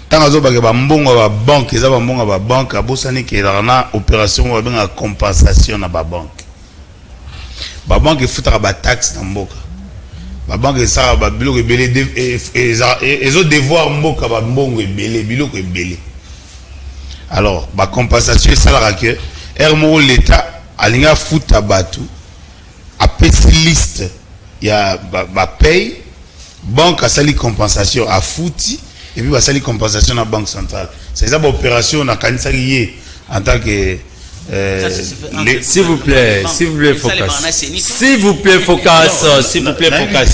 tant zo ba mbongo ba banque eza ba mbongo ba banque abosani ke na opération ba benga compensation na ba banque futa ba taxe na mboka. La banque ça va biloko belé et autres devoirs mboka ba mbongo belé biloko belé Alors, la compensation est ça la que l'État a foutu à Batu, a petite liste, il y a paye, banque a sali compensation à foutu, et puis a sali compensation à la banque centrale. C'est ça l'opération on a lié en tant que s'il vous plaît, focus. S'il vous plaît, focus. S'il vous plaît, focus.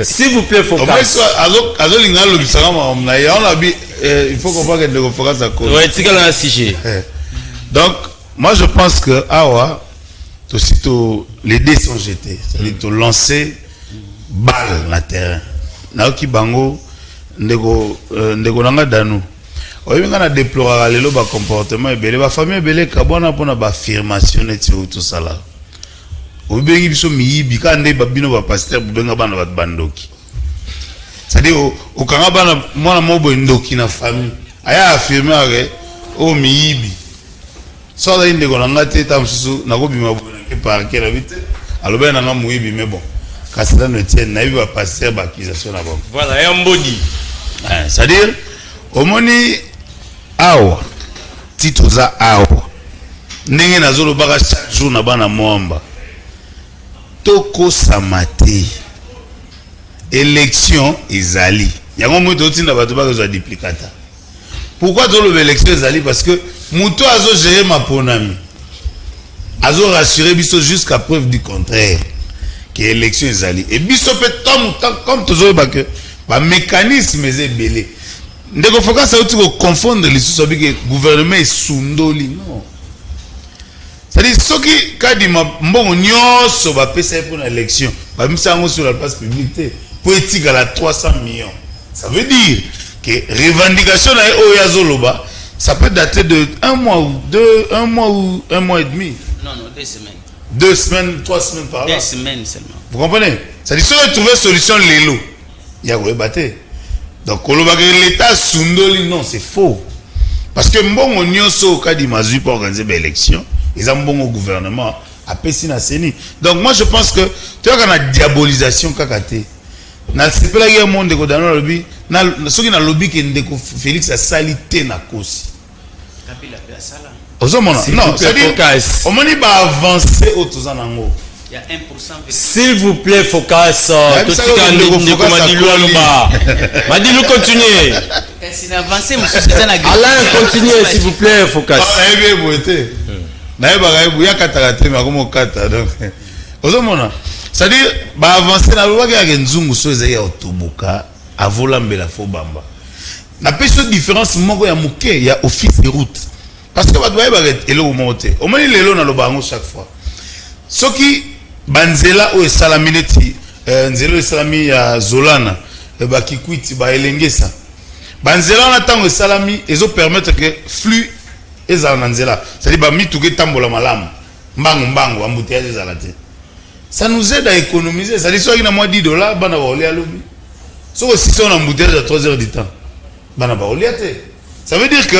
S'il vous plaît, focus. Il faut comprendre que le focus à cause. Ouais, c'est un sujet. Donc, moi je pense que les dés sont jetés. C'est-à-dire que lancer balle dans le terrain. Naoki Bango, ndeko nanga danou. Oui, on a déploré le comportement et la famille belé kabona pour na affirmation et tout ça là. Au bengi biso mi bikande babino ba pasteur benga bana ba bandoki. C'est-à-dire au kanga bana mwana mobo ndoki na famille. Aya affirmer o miibi. So da inde ko nanga teta msusu na ko bima ke par ke la vite. Alobe na nga muibi mais bon. Kasala ne tient na ba pasteur ba accusation na bon. Voilà, un body. C'est-à-dire au moni awa titre za awa ndenge nazolo baka chaque jour na bana mwamba toko samate élection ezali yango moto tinda bato baka zo duplicata. Pourquoi tolo élection ezali? Parce que muto azo gérer ma ponami azo rassurer biso jusqu'à preuve du contraire que élection ezali et biso peut comme toujours que ba mécanisme est belé. Ndeko focus ça tu confondre les sous que gouvernement est sundoli non. C'est-à-dire ceux qui kadi mbongo nyoso ba pesa pour l'élection ba misango sur la place publique pour éthique à la 300 millions. Ça veut dire que revendication na oyazoloba ça peut dater de un mois ou un mois et demi. Non, 2 semaines. 2 semaines, 3 semaines par là. 2 semaines seulement. Vous comprenez? C'est-à-dire si on trouve solution l'élo, il y a quoi battre. Donc, l'État sundoli, non, c'est faux. Parce que bon, on y a au cas d'Imazu pour organiser l'élection, ils ont bon au gouvernement, à Pessina Seni. Donc, moi, je pense que tu vois qu'on a diabolisation kakate. C'est pas la guerre monde de dans le lobby. Ceux qui ont le lobby qui est Félix a salité na kosi. Kabila pe asala. Non, c'est-à-dire, on m'a dit avancer au tous en ango. Il y a 1%. S'il vous plaît, focus. Madilou, continuez. Alain, continuez, s'il vous plaît, focus. C'est-à-dire, avancer dans le loi qui nzungu so ezali autoboka avolambela fo bamba. Na peso différence moko ya muke ya office de route. Parce que ba doit ba elo monter. Au moins lelo na lobango chaque fois. Soki banzela o salamineti nzelo esalami ya Zolana ba kikwiti ba elengesa. Banzela na tango salami ezo permettre que flux ezala na nzela. C'est-à-dire ba mituke tambola malamu. Mbango embouteillage ezala te. Ça nous aide à économiser. Ça dit soit qu'il y a moins $10, bana ba olia lobi. Soit si on a embouteillage à 3 heures du temps. Bana ba olia te. Ça veut dire que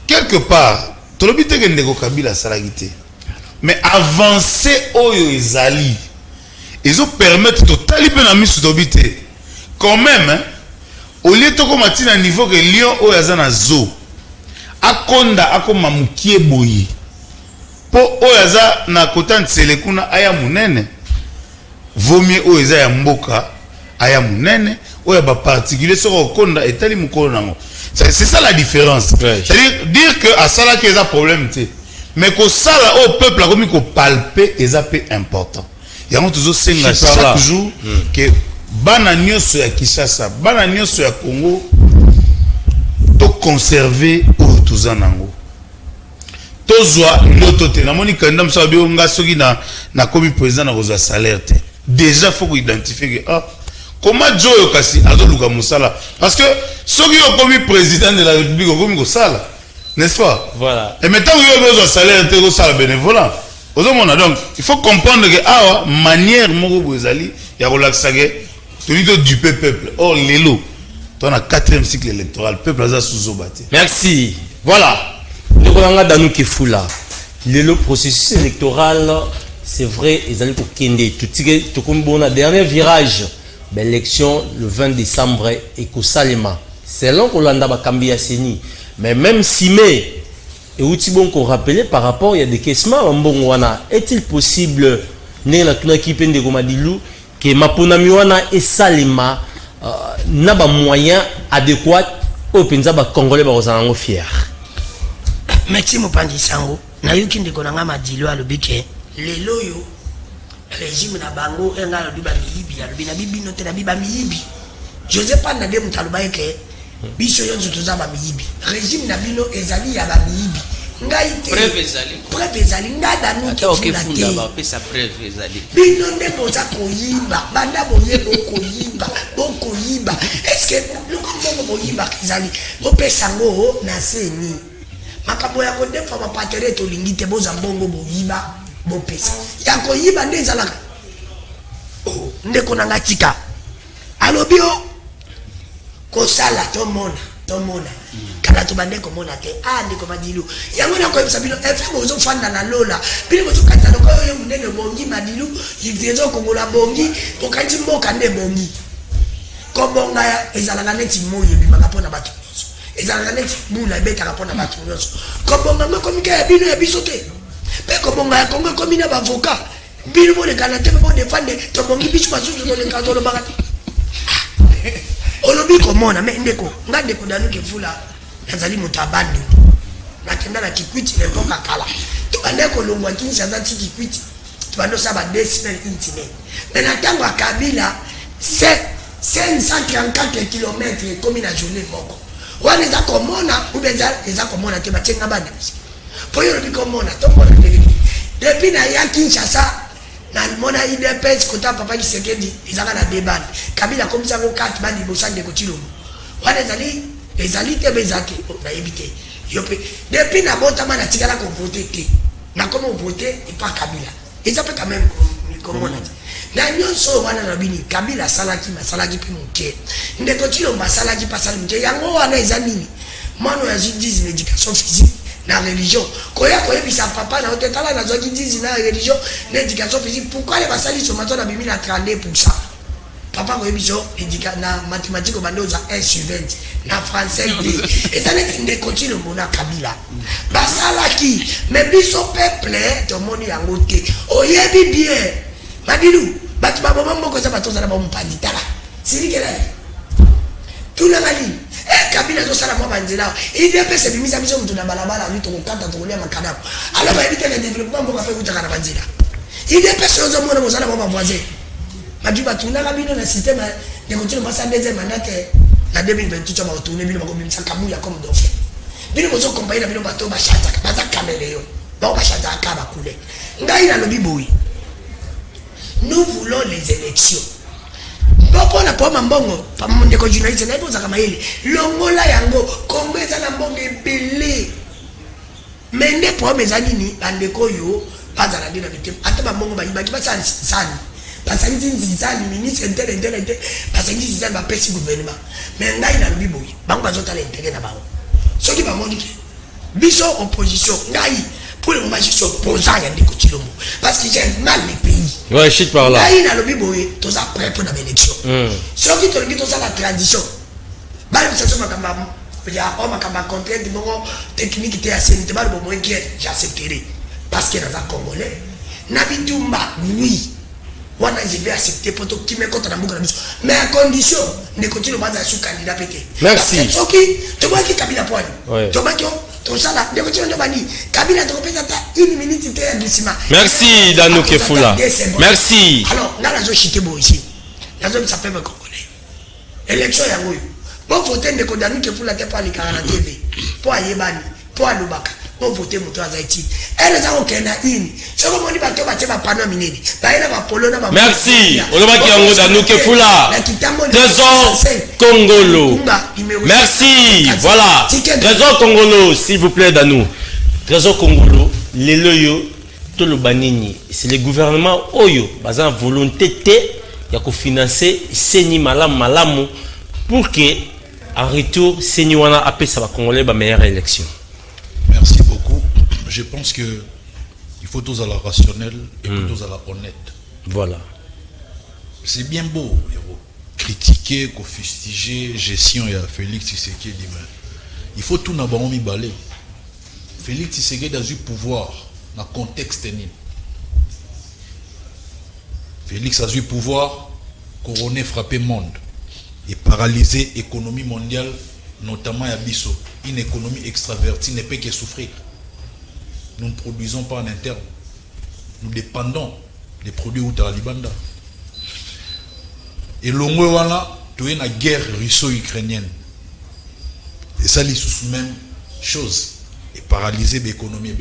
quelque part to lobi te ngende ko Kabila salagité. Mais avancer oyo ezali. Ils ont permettre totali pe na misu tobité. Quand même hein, au lieu to ko matina à niveau que Lyon oyo azana zo. Akonda akoma mukie boyi. Po oyaza na kota tsele kuna aya munene vaut mieux oyaza ya mboka aya munene oya ba particulier soko konda etali mukolo nango. C'est ça la différence. Ouais. C'est-à-dire dire que à ça là que ça problème té mais que ça là au peuple a commis ko palper et ça peu important. Il y a toujours senga chaque jour que bana nyoso ya Kinshasa bana nyoso ya Congo to conserver au tuzanango. Tozwa loto te na moni kanda msabi nga soki na komi président na kozwa salaire te. Déjà faut qu'on identifie que comment Joe kasi azoluka musala parce que soki yo komi président de la République komi ko sala n'est-ce pas? Voilà. Et maintenant yo besoin salaire te ko sala bénévolat. Ozomona donc il faut comprendre que manière moko bozali ya relaxa que tolito du peuple. Or lelo ton na 4e cycle électoral peuple aza sous-obaté. Merci. Voilà. Le processus électoral, c'est vrai, ils allaient pour Kende. Tout comme bon, dernier virage, l'élection le 20 décembre et Salema. C'est là qu'on l'a Kambia Seni. Mais même si et outil bon qu'on rappelait par rapport il y a des caissements mbongo wana est-il possible na tuna kipe ndeko Madilu que maponami wana esalema na ba moyen adéquat au penza ba congolais ba ozango fier. Merci mopanzi sango na yuki ndeko nanga Madilu alobike lelo yo régime na bango enga lo ba miyibi alobi na bibi note na biba miyibi Joseph na de mutaloba yake biso yonzo toza ba miyibi régime na bino ezali ya ba miyibi ngai te preuve ezali ngai danu te okefunda ba pesa preuve ezali bino nde boza koyimba banda boye bokoyimba est-ce que lokomo boyimba ezali bopesa ngo na seni makambo ya kodefa bapatere tolingi te boza mbongo boyimba bopesa ya koyiba nde ezalaka ndeko nanga tika alobi o kosala tomona kala tobande komona te ndeko Madilu yango na koyebisa bino efe bozo fanda na lola bino bozo kata loko yo munene bongi Madilu yizezo kongola bongi pokati mboka nde bongi kobonga ya ezalaka neti moye bimaka pona bato nyonso ezalaka neti bula ebetaka pona bato nyonso kobonga ngo komika ya bino ya biso te pe kobonga ya Kongo komi na bavoka bino bolekana te bo defande tobongi biso basusu toleka tolobaka olobi komona me ndeko nga ndeko danu kefula nazali mutabandi nakenda na Kikwiti lepoka kala tubande ko longwa Kinshasa Kikwiti tubando saba 2 semaines intime mais na tango Kabila c'est 534 km comme na journée moko wana za komona ubeza eza komona te batenga bana po yo lobi komona tomona depuis na ya Kinshasa na mona IDPS kota papa Kisekedi izaka na débat Kabila comme ça ko 4 bandi bosande ko Tshilombo wana ezali te bezake na ebite yope depuis na botama na tikala ko voter te na comme voter et pas Kabila ezape quand même komona na nyonso wana na bini Kabila salaki pe moke ndeko Tshilombo salaki pa salaki moke yango wana ezanini mwana ya justice éducation physique na religion koya bisa papa na otala na zoki dizi na religion na éducation physique pourquoi les basali somato na bimi na 32% papa koyebiso éducation na mathématiques bandoza 1/20 na français et ça ne continue mona Kabila basalaki mais biso peuple to moni yango te oyebi bien Madilu batu babo moko za bato za ba mpanditala silikela tuna mali Kabila zo sala mwa banzela IDPS bimisa biso mtu na balabala ni to kokata to kolia makadabu alaba ebite na développement mboka pe kutaka na banzela IDPS zo mwana mozala mwa voisin majuba tuna kabino na système de continuer passer deuxième mandat na 2028 ba tourner bino makobi msaka muya comme dauphin bino bozo compagnie na bino bato ba chata ba caméléon ba chata akaba kule ngai na lobi boy nous voulons les élections pona poma mbongo pamonde ko journaliste na iboza kama ile longola yango Kongo eza na mbongo ebele mende poma eza nini bandeko yo baza na dina bitem ata ba mbongo bayibaki basani sani basani nzizani ministre intelligent basani nzizani ba pesi gouvernement mais ngai na lobi boyi bango bazotala intérêt na bango soki ba moniki biso opposition ngai pour le moment je suis opposant à Ndeko Tshilombo parce que j'aime mal les pays. Ouais, shit par là. Là il a le biboé, tous après pour l'élection. Ce qui te dit tout ça la tradition. Bah ça se makamba, il y a homme makamba contrainte bon technique était assez n'était pas le bon qui j'accepterai parce que dans un Congolais n'habitumba oui. Wana je vais accepter pour tout qui me contre la boucle mais à condition de continuer à être candidat pété. Merci. Ce qui tu vois qui Kabila point. Tu vois qui tout ça là de continuer de bani Kabila te représente 1 minute de glissement. Merci Danu Kefula. Merci. Alors là la zo chité bo ici. La zone ça fait me Congolais. Élection ya ngoyo. Bon voter de Danu Kefula te pas les 40 TV. Pour ayebani, pour alubaka. Bon voter moto azaiti. Elle za okena ini. Ce que moni bato ba teba pano minene. Ba ina ba polo na ba. Merci. Olobaki yango Danu Kefula. Trésor Congolo. Merci. Voilà. Trésor Congolo, s'il vous plaît Danu. Trésor Congolo, les loyo to lo banini. C'est le gouvernement oyo bazan volonté té ya ko financer seni malamu pour que en retour seni wana appelle ça va congolais ba meilleure élection. Merci beaucoup. Je pense que il faut tous à la rationnel et tous à la honnête. Voilà. C'est bien beau critiquer, fustiger gestion et Félix Tshisekedi, mais il faut tout n'avoir mis balai. Félix Tshisekedi a eu pouvoir dans le contexte. Félix a eu pouvoir couronner, frapper le monde et paralyser l'économie mondiale, notamment à Bissau. Une économie extravertie ne peut que souffrir. Nous ne produisons pas en interne. Nous dépendons des produits outre-Libanda. Et l'Ongouana, tu es une guerre russo-ukrainienne. Et ça, c'est la même chose. Et paralyser l'économie.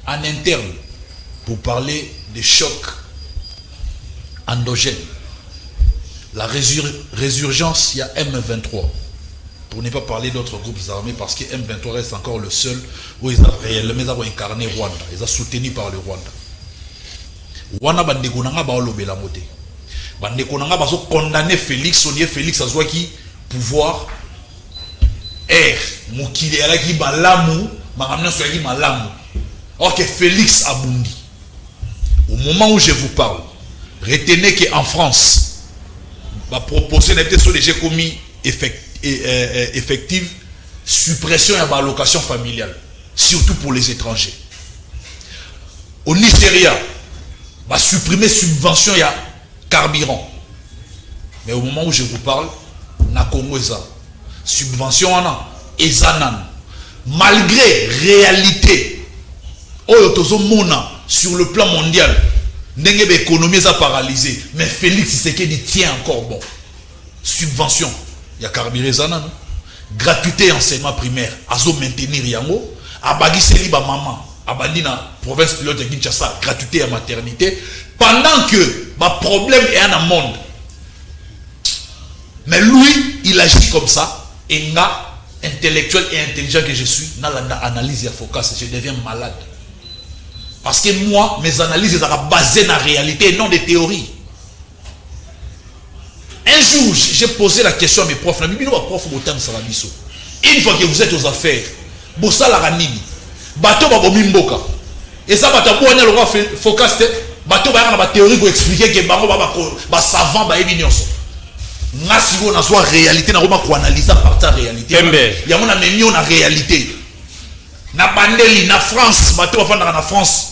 En interne, pour parler des chocs endogènes, la résurgence, il y a M23. Pour ne pas parler d'autres groupes armés, parce que M23 reste encore le seul où ils ont réellement incarné Rwanda. Ils ont soutenu par le Rwanda. Rwanda, bandekonanga ba olobela moté. Bandekonanga ba condamné Félix, Sonier Félix a qui pouvoir mokili alaki malamu, makamna soyaki malamu. Or que Félix Abundi. Au moment où je vous parle, retenez qu'en France, va proposer n'était sur les jeux commis effective suppression et allocation familiale, surtout pour les étrangers. Au Nigeria, va supprimer subvention et carburant. Mais au moment où je vous parle, na Congo eza subvention et zanan. Malgré réalité, sur le plan mondial, l'économie est paralysée, mais Félix Tshisekedi tient encore bon. Subvention, il y a carburé zanan. Gratuité enseignement primaire, azo maintenir yango, abagiseli ba maman, abandina province pilote de Kinshasa, gratuité à maternité, pendant que ma problème est en monde. Mais lui, il agit comme ça, et nga intellectuel et intelligent que je suis, dans l'analyse et focus, je deviens malade. Parce que moi, mes analyses sont basées sur la réalité et non des théories. Un jour, j'ai posé la question à mes profs. Une fois que vous êtes aux affaires, vous savez la ranini. Bateau ba bomimboka. Et ça, bateau ba le roi focus. Bateau ba na théorie pour expliquer que bango ba savant ba éminence. Nasi go na soit réalité na roma ko analyser par ta réalité. Il y a mon ameni na réalité. Na bandeli na France, bateau ba na France.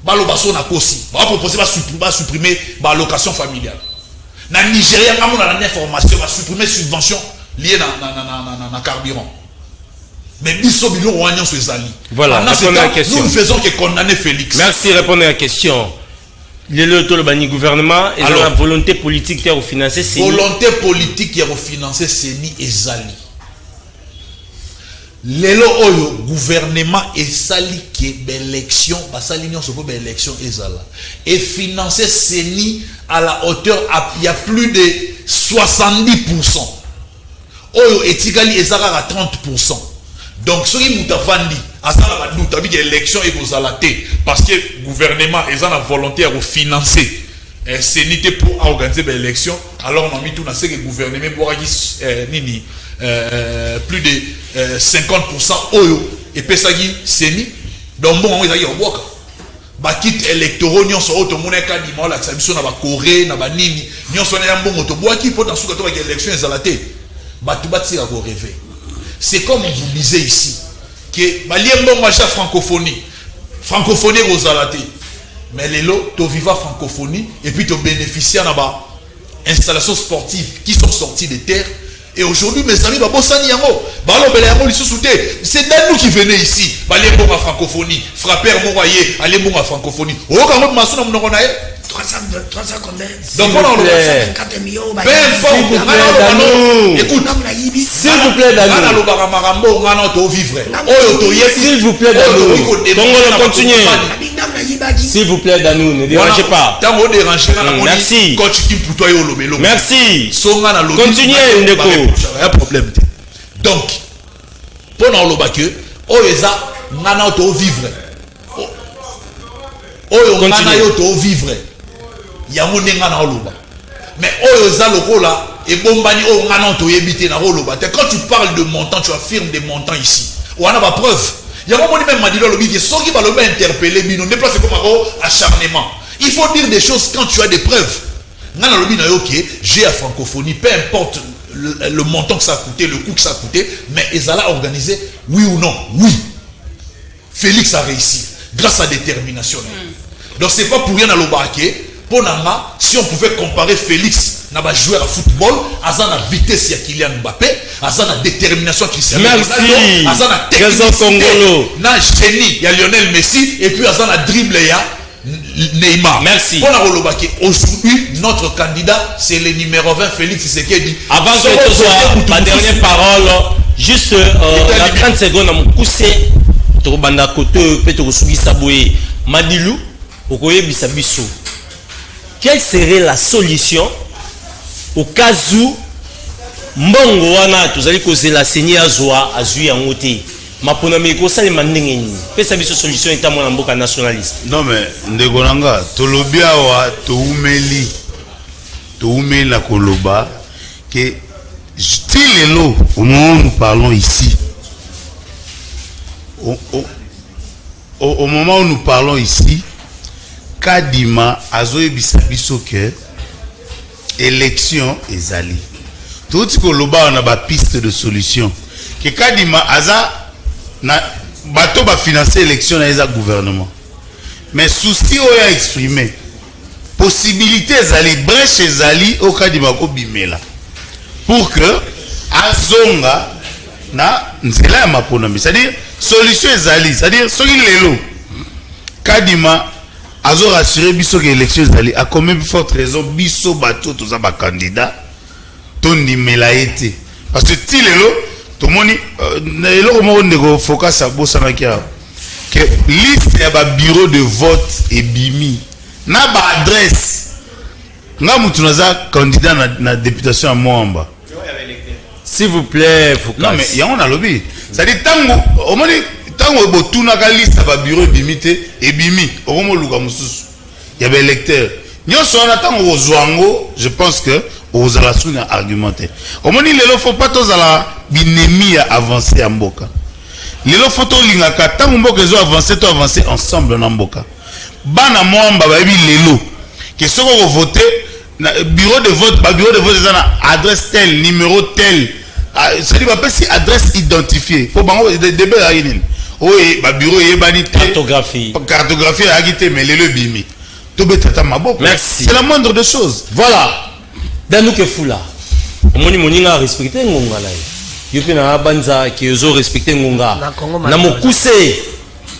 Balo baso na kosi. Ba proposer ba supprimer ba allocation familiale. Na Nigeria, on a l'information, on va supprimer subvention liée à carburant. Mais voilà, répondez à la question. Nous ne faisons que condamner Félix. Merci, répondez à la question. Le gouvernement et la volonté politique qui a refinancé CENI. Volonté politique qui a refinancé CENI et Zali. Lelo oyo gouvernement et sali qui l'élection, basali nyon sopo l'élection ezala et financer CENI à la hauteur il y a plus de 70%. Oyo etikali ezala à 30%. Donc ce qui moutafandi asala ba douta bi élection et kozalate parce que gouvernement ezala la volonté à financer CENI pour organiser l'élection, alors on a mis tout dans ce que gouvernement pour nini plus de 50% oyo et pesagi CENI donc bon on ezali oboka ba kit électoraux nyonso auto moneka di mola sabiso na ba Corée na ba nini nyonso na mbongo to boaki pour dans suka to ba élection ezalate batu batira ko rêver. C'est comme vous lisez ici que ba liembo macha francophonie rozalate mais lelo to viva francophonie et puis to bénéficier na ba installations sportives qui sont sorties de terre. Et aujourd'hui, mes amis, c'est nous qui venez ici. Allez bon à francophonie. Frapper mon royer. Allez bon à francophonie. Oh, quand même, ma soeur, 300 combien? Donc, on a 4 millions. Écoute, s'il vous plaît, Danou. S'il vous plaît, Danou. Donc, on va continuer. S'il vous plaît, Danou, ne dérangez pas. Merci. Merci. Continuez, Ndeko. Un problème. Donc, pendant le bac, Oyeza, Nana to vivre. Oyo to vivre. Yamonde ngana oloba. Mais Oyeza lokola et bombani o ngana to yebite na oloba. Quand tu parles de montant, tu affirmes des montants ici. On a ma preuve. Il y a un moment même m'a dit le bibi, ceux qui va le interpeller, bino déplacer comme un acharnement. Il faut dire des choses quand tu as des preuves. Nana lobi na ok, j'ai à francophonie, peu importe le montant que ça a coûté, le coût que ça a coûté, mais ils allaient organiser, oui ou non, oui. Félix a réussi grâce à détermination. Donc c'est pas pour rien à l'Obaké. Pour Nanga, si on pouvait comparer Félix n'a pas joué à football, Azan a vitesse il y a Kylian Mbappé, Azan a détermination Cristiano Ronaldo, Azan a technicité, na génie il y a Lionel Messi et puis Azan a dribble il y a Neymar. Merci. Pour la Olobaki, aujourd'hui notre candidat c'est le numéro 20 Félix Tshisekedi. Avant que tu sois ma dernière parole, juste la 30 secondes à mon poussé, tu banda côté peut-être subi saboué Madilou, okoye bisabiso. Quelle serait la solution au cas où mbongo wana tozali kozela seigneur azwa azui yango te mapona meko sali mandengeni pesa biso solution eta mwana mboka nationaliste. Non mais ndeko nanga tolobi awa toumeli la koloba que stilelo au moment où nous parlons ici au moment où nous parlons ici Kadima azoe bisabiso que élection ezali tout ce que loba on a ba piste de solution que Kadima aza na bato ba financer élection na eza gouvernement mais souci oya exprimé possibilité ezali brèche ezali au Kadima ko bimela pour que azonga na nzela ya maponami c'est-à-dire solution ezali c'est-à-dire soki lelo Kadima azo rassurer biso que l'élection ezali a combien de forte raison biso bato toza ba candidat tondi melaete parce que ti lelo to moni lelo mo ndeko focus a bosana kia que liste ya ba bureau de vote et bimi na ba adresse nga mutu naza candidat na députation à Moamba S'il vous plaît, Foucault. Non mais il y a un lobby ça dit tango au moni tango botuna ka liste ba bureau bimité et bimi okomo luka mususu il y avait électeur nyoso na tango ozwango je pense que ozala suna argumenter omoni lelo faut pas tozala binemi à avancer en mboka lelo faut to lingaka tango mboka zo avancer to avancer ensemble na mboka bana mwamba ba bi lelo que soko voter na bureau de vote ba bureau de vote na adresse tel numéro tel ça dit pas si adresse identifiée pour bango début à yini. Oui, ba bureau yebani cartographie agité mais le bimi to betata maboko. Merci. C'est la moindre des choses. Voilà. Danu ke fula. Omoni moninga respecter ngonga là. Yope na banza ki ozo respecter ngonga. Na mokuse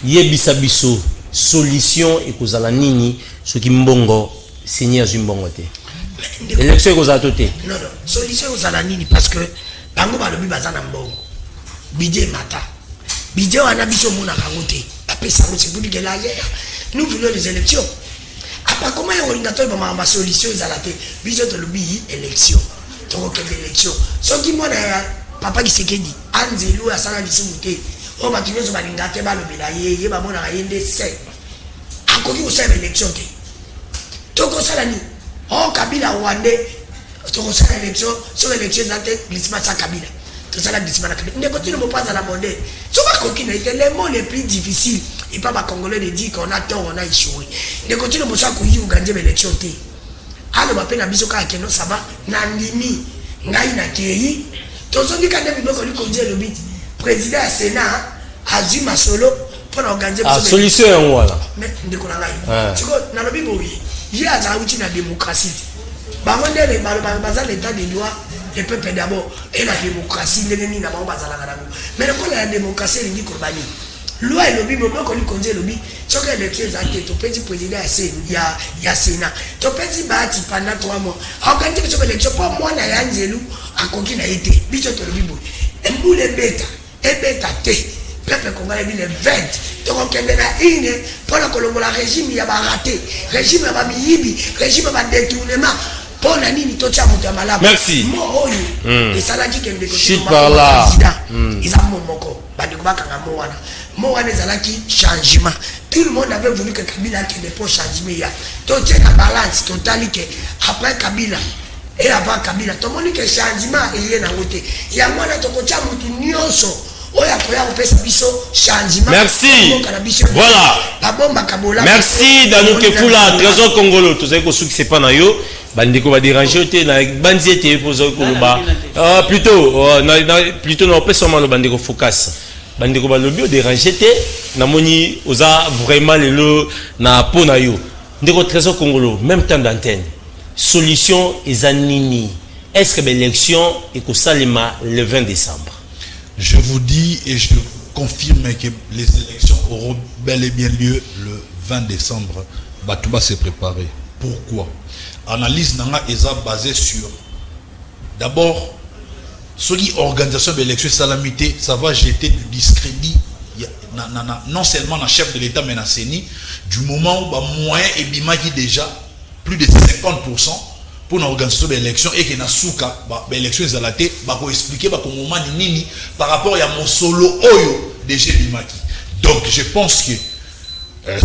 yebisa biso solution ekozala nini soki mbongo seigneur zimbongo te. Élection ekozala toté. Non, solution ekozala nini parce que bango balobi bazana mbongo. Bidé mata. Bidé wana biso mona kangote. Apesa ngo c'est pour que là nous voulons les élections. Après comment on organise ma solution ezalate biso to lobi élection. Donc élection. Soki mona papa Tshisekedi anzelu asala bisumuté. O bakinyo zo balinga te balobela ye ba mona yende se. Akoki osala élection te. Toko sala ni. Oh Kabila wande toko sala élection, sur élection date glissement sa Kabila. Tout ça la glissement la Kabila. Ne continue pas à la monnaie. Souvent coquine était les mots les plus difficiles. Et pas ma Congolais de dire qu'on a tort, on a échoué. Ne continue pas à couiller ou gagner l'élection. Alors ma peine à bisoka keno ça va nandimi ngai na kei. Tozondi kande biboko li konje le bit. Président Sénat Azuma Solo pour organiser solution voilà. Mais ndeko na ngai. Tu vois na lobi boyi. Il y a la démocratie. L'état des droits, le peuple d'abord, et la démocratie, l'ennemi n'a pas mais le la démocratie, il dit qu'on va dire. Loi et lobby, moment qu'on lui conduit le lobby, ce que les pieds à tu peux dire président il y a Sénat. Tu peux dire bâti pendant 3 mois. Organiser cette élection, pour moi, il y a un zélou à conquérir a été. Bichot le bibou. Et vous les bêta, et bêta té. Peuple congolais dit les 20. Donc on a une pendant que le régime il y a raté, régime a miyibi, régime a détournement. Pour la nini tocha mutamala. Merci. Moi et ça l'a dit que le président par là. Ils ont mon moko. Bandikubaka na moana. Moana ezalaki changement. Tout le monde avait voulu que Kabila qui dépose changement ya. Tocha la balance totali que après Kabila et avant Kabila tout le monde que changement et na wote. Ya mwana tokocha mutu nyonso. Merci. Voilà. Merci Danouke Fula, Trésor Congolo. Tout ça que c'est pas na yo. Bandeko va déranger te na bandiete pour ça ko ba. Plutôt on peut seulement le bandeko focus. bandeko balobi déranger te namoni oza vraiment lelo na pona yo ndeko Trésor Congolo même temps d'antenne solution ezanini est-ce que l'élection est au Salima le 20 décembre? Je vous dis et je confirme que les élections auront bel et bien lieu le 20 décembre. Batouba s'est préparé. Pourquoi? Analyse nanga est basée sur d'abord ce qui organisation de l'élection salamité, ça va jeter du discrédit non seulement dans le chef de l'État mais dans CENI du moment où moyen et bimaki déjà plus de 50% pour une organisation de l'élection et que na souka l'élection est à la tête pour expliquer comment nini par rapport à mon solo oyo déjà bimaki. Donc je pense que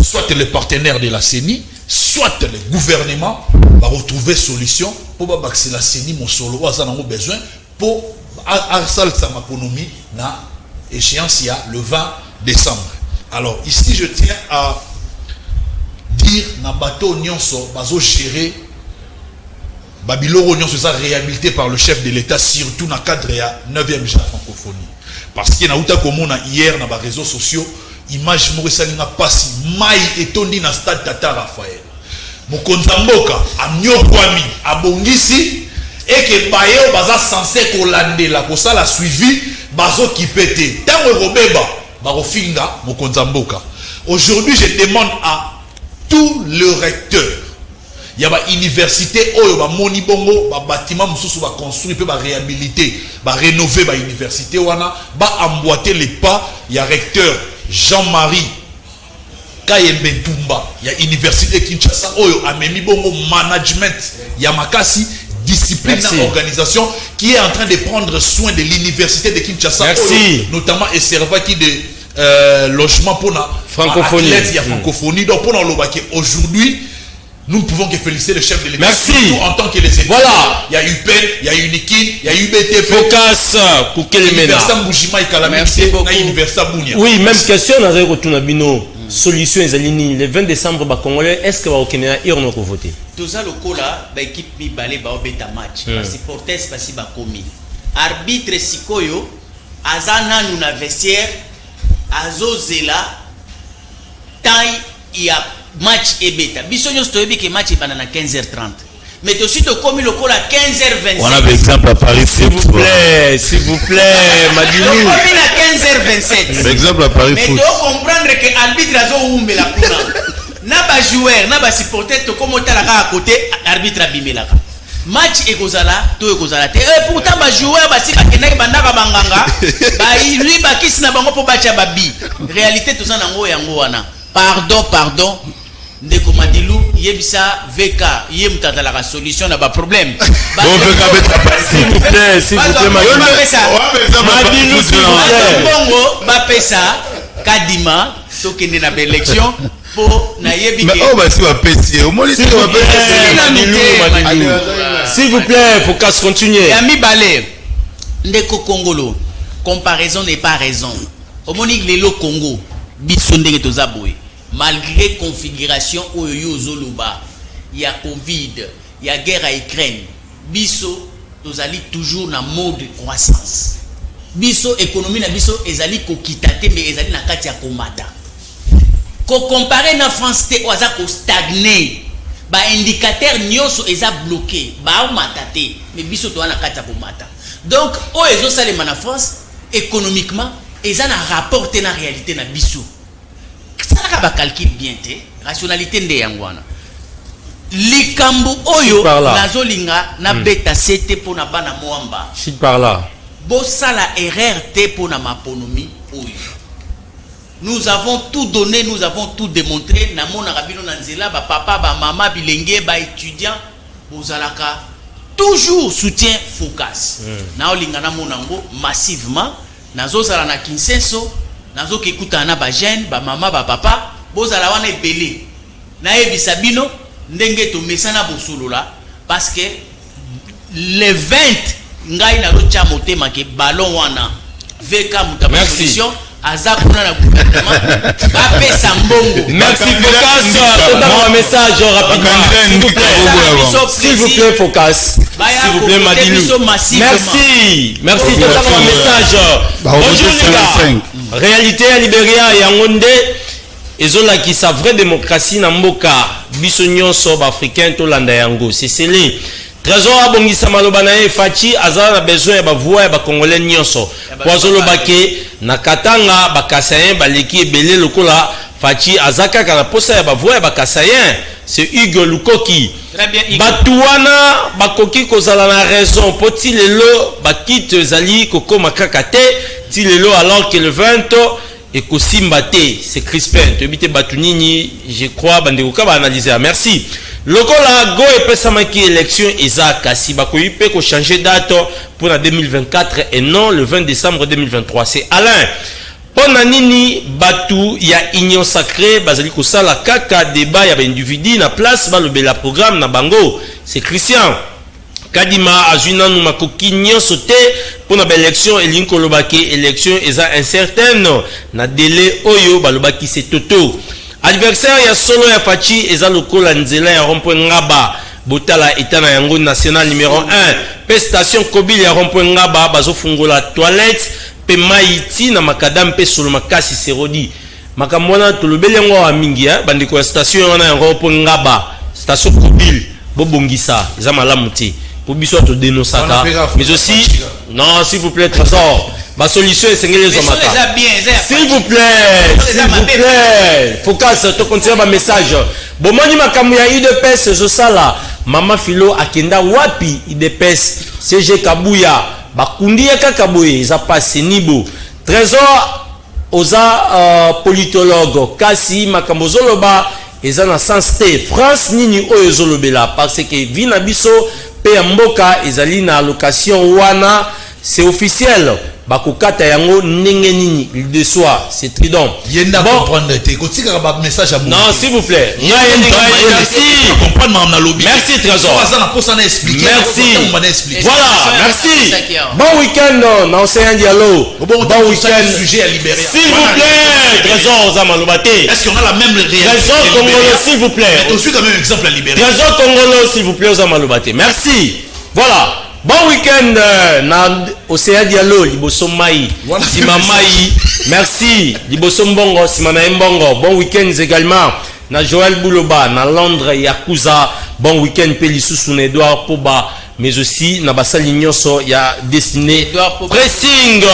soit les partenaires de la CENI, soit le gouvernement va retrouver solution pour baxer la CENI mon solo a besoin pour arsal sa maponomie na échéance le 20 décembre. Alors ici je tiens à dire na bateau nyonso bazo gérer Babiloro nyonso ça réhabilité par le chef de l'État surtout dans cadre ya 9e jour francophonie parce que na uta komona hier na ba réseaux sociaux image moko salinga pasi mai etondi na stade Tata Raphaël mokonza mboka amnyokwami abongisi et que bayo baza censé kolandela kosala suivi bazo kipete tango robeba barofinga mokonza mboka. Aujourd'hui je demande à tous les recteurs il y a une université oyo ba moni bongo ba bâtiment mususu ba construire pe ba réhabiliter ba rénover ba université wana ba emboîter les pas. Il y a recteur Jean-Marie Kayembe Tumba, il y a université Kinshasa oyo amemi bongo management ya makasi discipline et organisation qui est en train de prendre soin de l'université de Kinshasa oyo, notamment et serva qui de logement pour la francophonie. Francophonie. Donc pour aujourd'hui nous ne pouvons que féliciter le chef de l'État. Merci. Surtout en tant que les étudiants. Voilà. Il y a UPEN, il y a UNIKIN, il y a UBTF. Focus pour quel ménage? Oui, même question dans le retour à Bino. Solution ezalini le 20 décembre ba Congolais est-ce que ba okena irno ko voter? Toza lokola ba équipe mi balé ba obeta match. Ba supporters basi ba komi. Arbitre sikoyo azana na vestiaire azozela taille ya match ebeta biso nyos toyebi ke match ebana na 15h30 mais to suite comme le col à 15h25 on a un exemple à Paris s'il vous plaît Madilou on a 15h27 exemple à Paris mais tu comprendre que arbitre azo umela kuna na ba joueur na ba supporter to comme tala à côté arbitre abimela match ekozala to ekozala te et pourtant ba joueur ba sika kenaki bandaka banganga ba lui ba kisina bango po bacha babi réalité to za nango yango wana pardon ndeko Madilou yebisa VK yé mutata la solution na ba problème s'il vous plaît Madilou bongo ba pesa kadima to kende na élection pour na yebike mais on va si va péter au moins s'il vous plaît faut qu'à se continuer ya mibale ndeko Congolo comparaison n'est pas raison au monique lelo Congo biso ndenge to zaboy malgré configuration oyo zoluba il y a Covid il y a guerre à Ukraine biso tozali toujours na mode de croissance biso économie na biso ezali ko kitate mais ezali na kati ya komata ko comparer na France te oza ko stagner ba indicateur nyonso eza bloqué ba matate mais biso to na kati ya komata donc oyo ezo salema na France économiquement eza na rapport na réalité na biso ça va calculer bien te rationalité nde yangwana likambu oyo nazolinga na beta sete pona bana moamba chit par là bo sala erreur te pona maponomi oyo nous avons tout donné nous avons tout démontré na mona rabino na nzela ba papa ba mama bilenge ba étudiant bozalaka toujours soutien focus na olinga na monango massivement nazozala na Kinsenso nazo kikuta na ba jeune ba mama ba papa bozala wana ebele na yebisa bino ndenge to mesana bosolola parce que le 20 ngai na rocha motema ke ballon wana veka mutaba solution azakuna na gouvernement ba pesa mbongo merci Focus un message rapidement s'il vous plaît Focus S'il vous plaît, Madilou. Merci. Merci. Tu as un message. Bonjour les gars. Réalité à Libéria et en Onde. Ezola qui sa vraie démocratie na mboka. Biso nyonso africain to landa yango. C'est scellé. Trésor abongisa maloba na ye Fachi azala na besoin ya ba voix ya ba congolais nyonso. Kwazolo bake na Katanga bakasayen baleki ebele lokola Fachi azaka kana posa ya ba voix ya bakasayen. C'est Hugo Lukoki. Très bien, Hugo. Batuana bakoki kozala na raison poti lelo bakite zali koko makakate ti lelo alors que le 20 et Kosimbate, c'est Crispin. Tu habites Batunini, je crois, Bandekoka va analyser. Merci. Lokola go et pesamaki élection Eza Kasi Bakoyi peut changer date pour la 2024 et non le 20 décembre 2023. C'est Alain. Ponanini Batu, il y a union sacrée, Bazali Kosala Kaka débat, il y a individu na place, va le bela programme na bango. C'est Christian. Kadima Azuna Numakoki Nyon sauté pour la élection et l'inkolobake élection est incertaine na délai Oyo Balobaki c'est Toto. Adversaire ya solo ya Fachi eza lokola nzela ya rond-point Ngaba Botala etana yango national numéro 1 pe station Kobili ya rond-point Ngaba bazo fungola toilette pe maiti na makadam pe solo makasi serodi makamwana tolobeli yango wa mingi ya bandiko ya station wana ya rond-point Ngaba station Kobili bobongisa eza malamu te pour biso to dénonçaka mais aussi non s'il vous plaît trésor ma solution est singler les omaka s'il vous plaît focus to continuer ma message bomoni makamu ya IDPS zo sala mama filo akenda wapi IDPS CG Kabuya bakundi ya kakaboye za passe nibo trésor oza politologue kasi makambo zoloba eza na sens te France nini oyo zolobela parce que vina biso pe mboka ezali na allocation wana c'est officiel bakokata yango ndenge nini il de soi c'est trident yenda bon comprendre te kotika ba message à non s'il vous plaît merci comprendre madame na lobby merci trésor ça na posa na expliquer merci voilà merci bon week-end na océan dialogue bon week-end sujet à libérer s'il vous plaît trésor za malobate est-ce qu'on a la même réalité trésor congolais s'il vous plaît on suit quand même exemple à libérer trésor congolais s'il vous plaît za malobate merci voilà. Bon week-end na Océan Diallo liboso mai sima mai merci liboso mbongo sima na mbongo bon week-end également na Joël Bouloba na Londres Yakuza bon week-end pe lisusu na Edouard Poba mais aussi na basali nyonso ya destiné pressing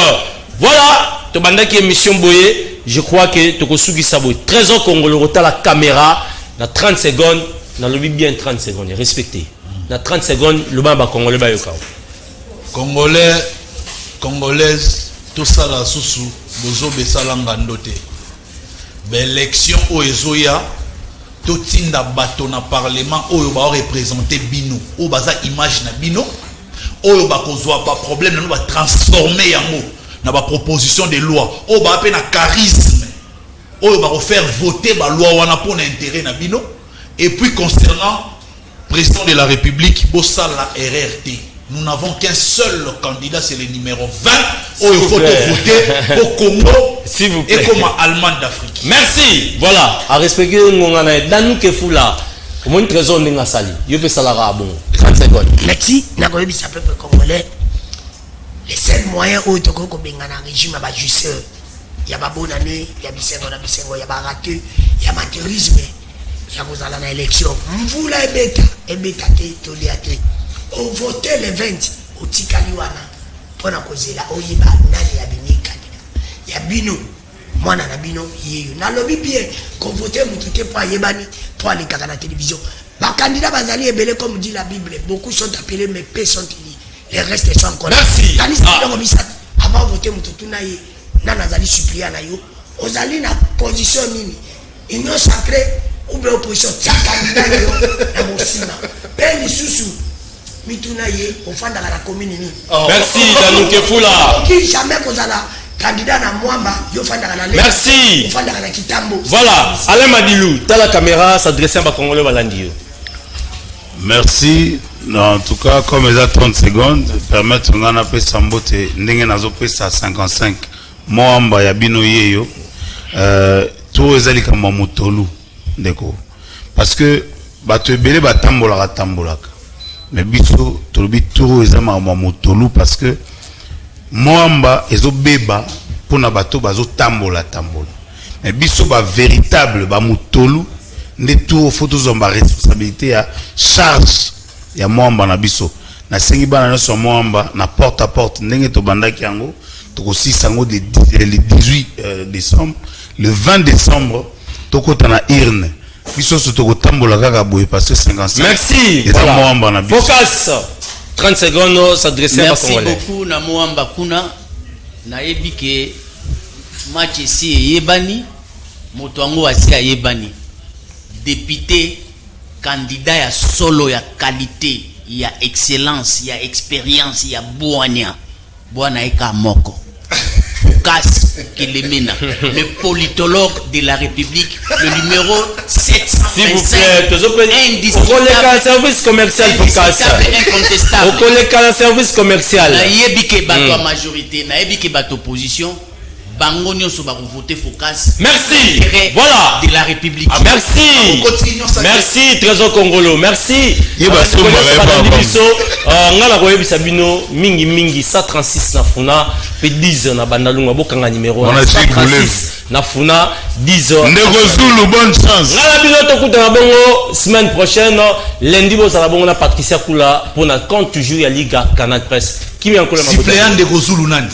voilà to bandaki émission boye je crois que tokosuki sabo trésor congolais rota la caméra na 30 secondes na lobby bien 30 secondes respectez. Dans 30 secondes, le bamba congolais ba yoka. Congolaise, tout ça la sousou, bozo besala ngandote. L'élection au Ezoya, tout tinda bato na parlement, oyo ba représenter bino, o baza image na bino, oyo ba kozwa ba problème na ba transformer yango na ba proposition de loi, o ba pe na charisme, oyo ba faire voter ba loi wana pour intérêt na bino, et puis concernant président de la République, Bossala RRT. Nous n'avons qu'un seul candidat, c'est le numéro 20. Il faut voter au Congo et comme Allemagne d'Afrique. Merci. Voilà. À respecter Danou Kefula. Comment une trésor n'est sali. Je fais ça là bon. 30 secondes. Merci. Nakoyebi sa peuple congolais. Les seuls moyens où tu peux benga na régime ba juste. Il y a pas bonne année, il y a bisengo, il y a raté, il y a amateurisme. Il y a vous allez à l'élection. Vous la bêta te toliate. On vote le 20 au Tikaliwana pour la cause là. Oyiba nani ya bini candidat. Ya bino moi na bino yeyo. Na lobby bien qu'on vote mutuke pour yebani pour aller à la télévision. Ba candidat bazali ebele comme dit la Bible. Beaucoup sont appelés mais peu sont élus. Les restes sont encore. Merci. Avant voter mututu na ye na nazali suppliant na yo. Ozali na position nini? Union sacrée ou bien opposition candidat na mosina peli susu mituna ye ofanda la commune ni merci Danou Kefula qui jamais kozala candidat na mwamba yo fanda na le merci ofanda na kitambo voilà Alain Madilou ta la caméra s'adresser à Congolais balandi merci en tout cas comme ils a 30 secondes permettre ngana pe sambote ndenge nazo pesa 55 mwamba ya bino yeyo tout ezali kama motolu ndeko parce que bato ebele batambolaka mais biso tolobi toro ezama motolu parce que Moamba ezo beba pona bato bazo tambola. Mais biso ba véritable ba motolu nde tout photo zomba responsabilité à charge ya Moamba na biso. Na sengi bana na so Moamba na porte à porte ndenge to bandaki yango to aussi sango le 18 décembre, le 20 décembre tokota na Irne. Biso so to tambola kaka boye parce que 55. Merci. Voilà. Focus. 30 secondes s'adresser à Merci beaucoup na Moamba kuna na ebike match ici yebani moto wango asi yebani député candidat ya solo ya qualité ya excellence ya expérience ya bwana eka moko Focus Kelemena, le politologue de la République, le numéro 725. S'il vous plaît, indiscutable, service commercial incontestable. Au collègue service commercial. Na yebike bato majorité, na yebike bato opposition. Bango nyonso ba voter Focus. Merci. Voilà. De la République. Ah, merci. Merci Trésor Congolo. Merci. Ngala koyebi sabino mingi 136 na funa pe 10 na bandalunga bokanga numéro 136 na funa 10 Ndeko Zulu, bonne chance. Ngala bino to kuta bongo semaine prochaine lundi bo sala bongo na Patricia Kula pour na compte toujours ya Liga Canal Presse. Kimi encore ma suppléant Ndeko Zulu nani?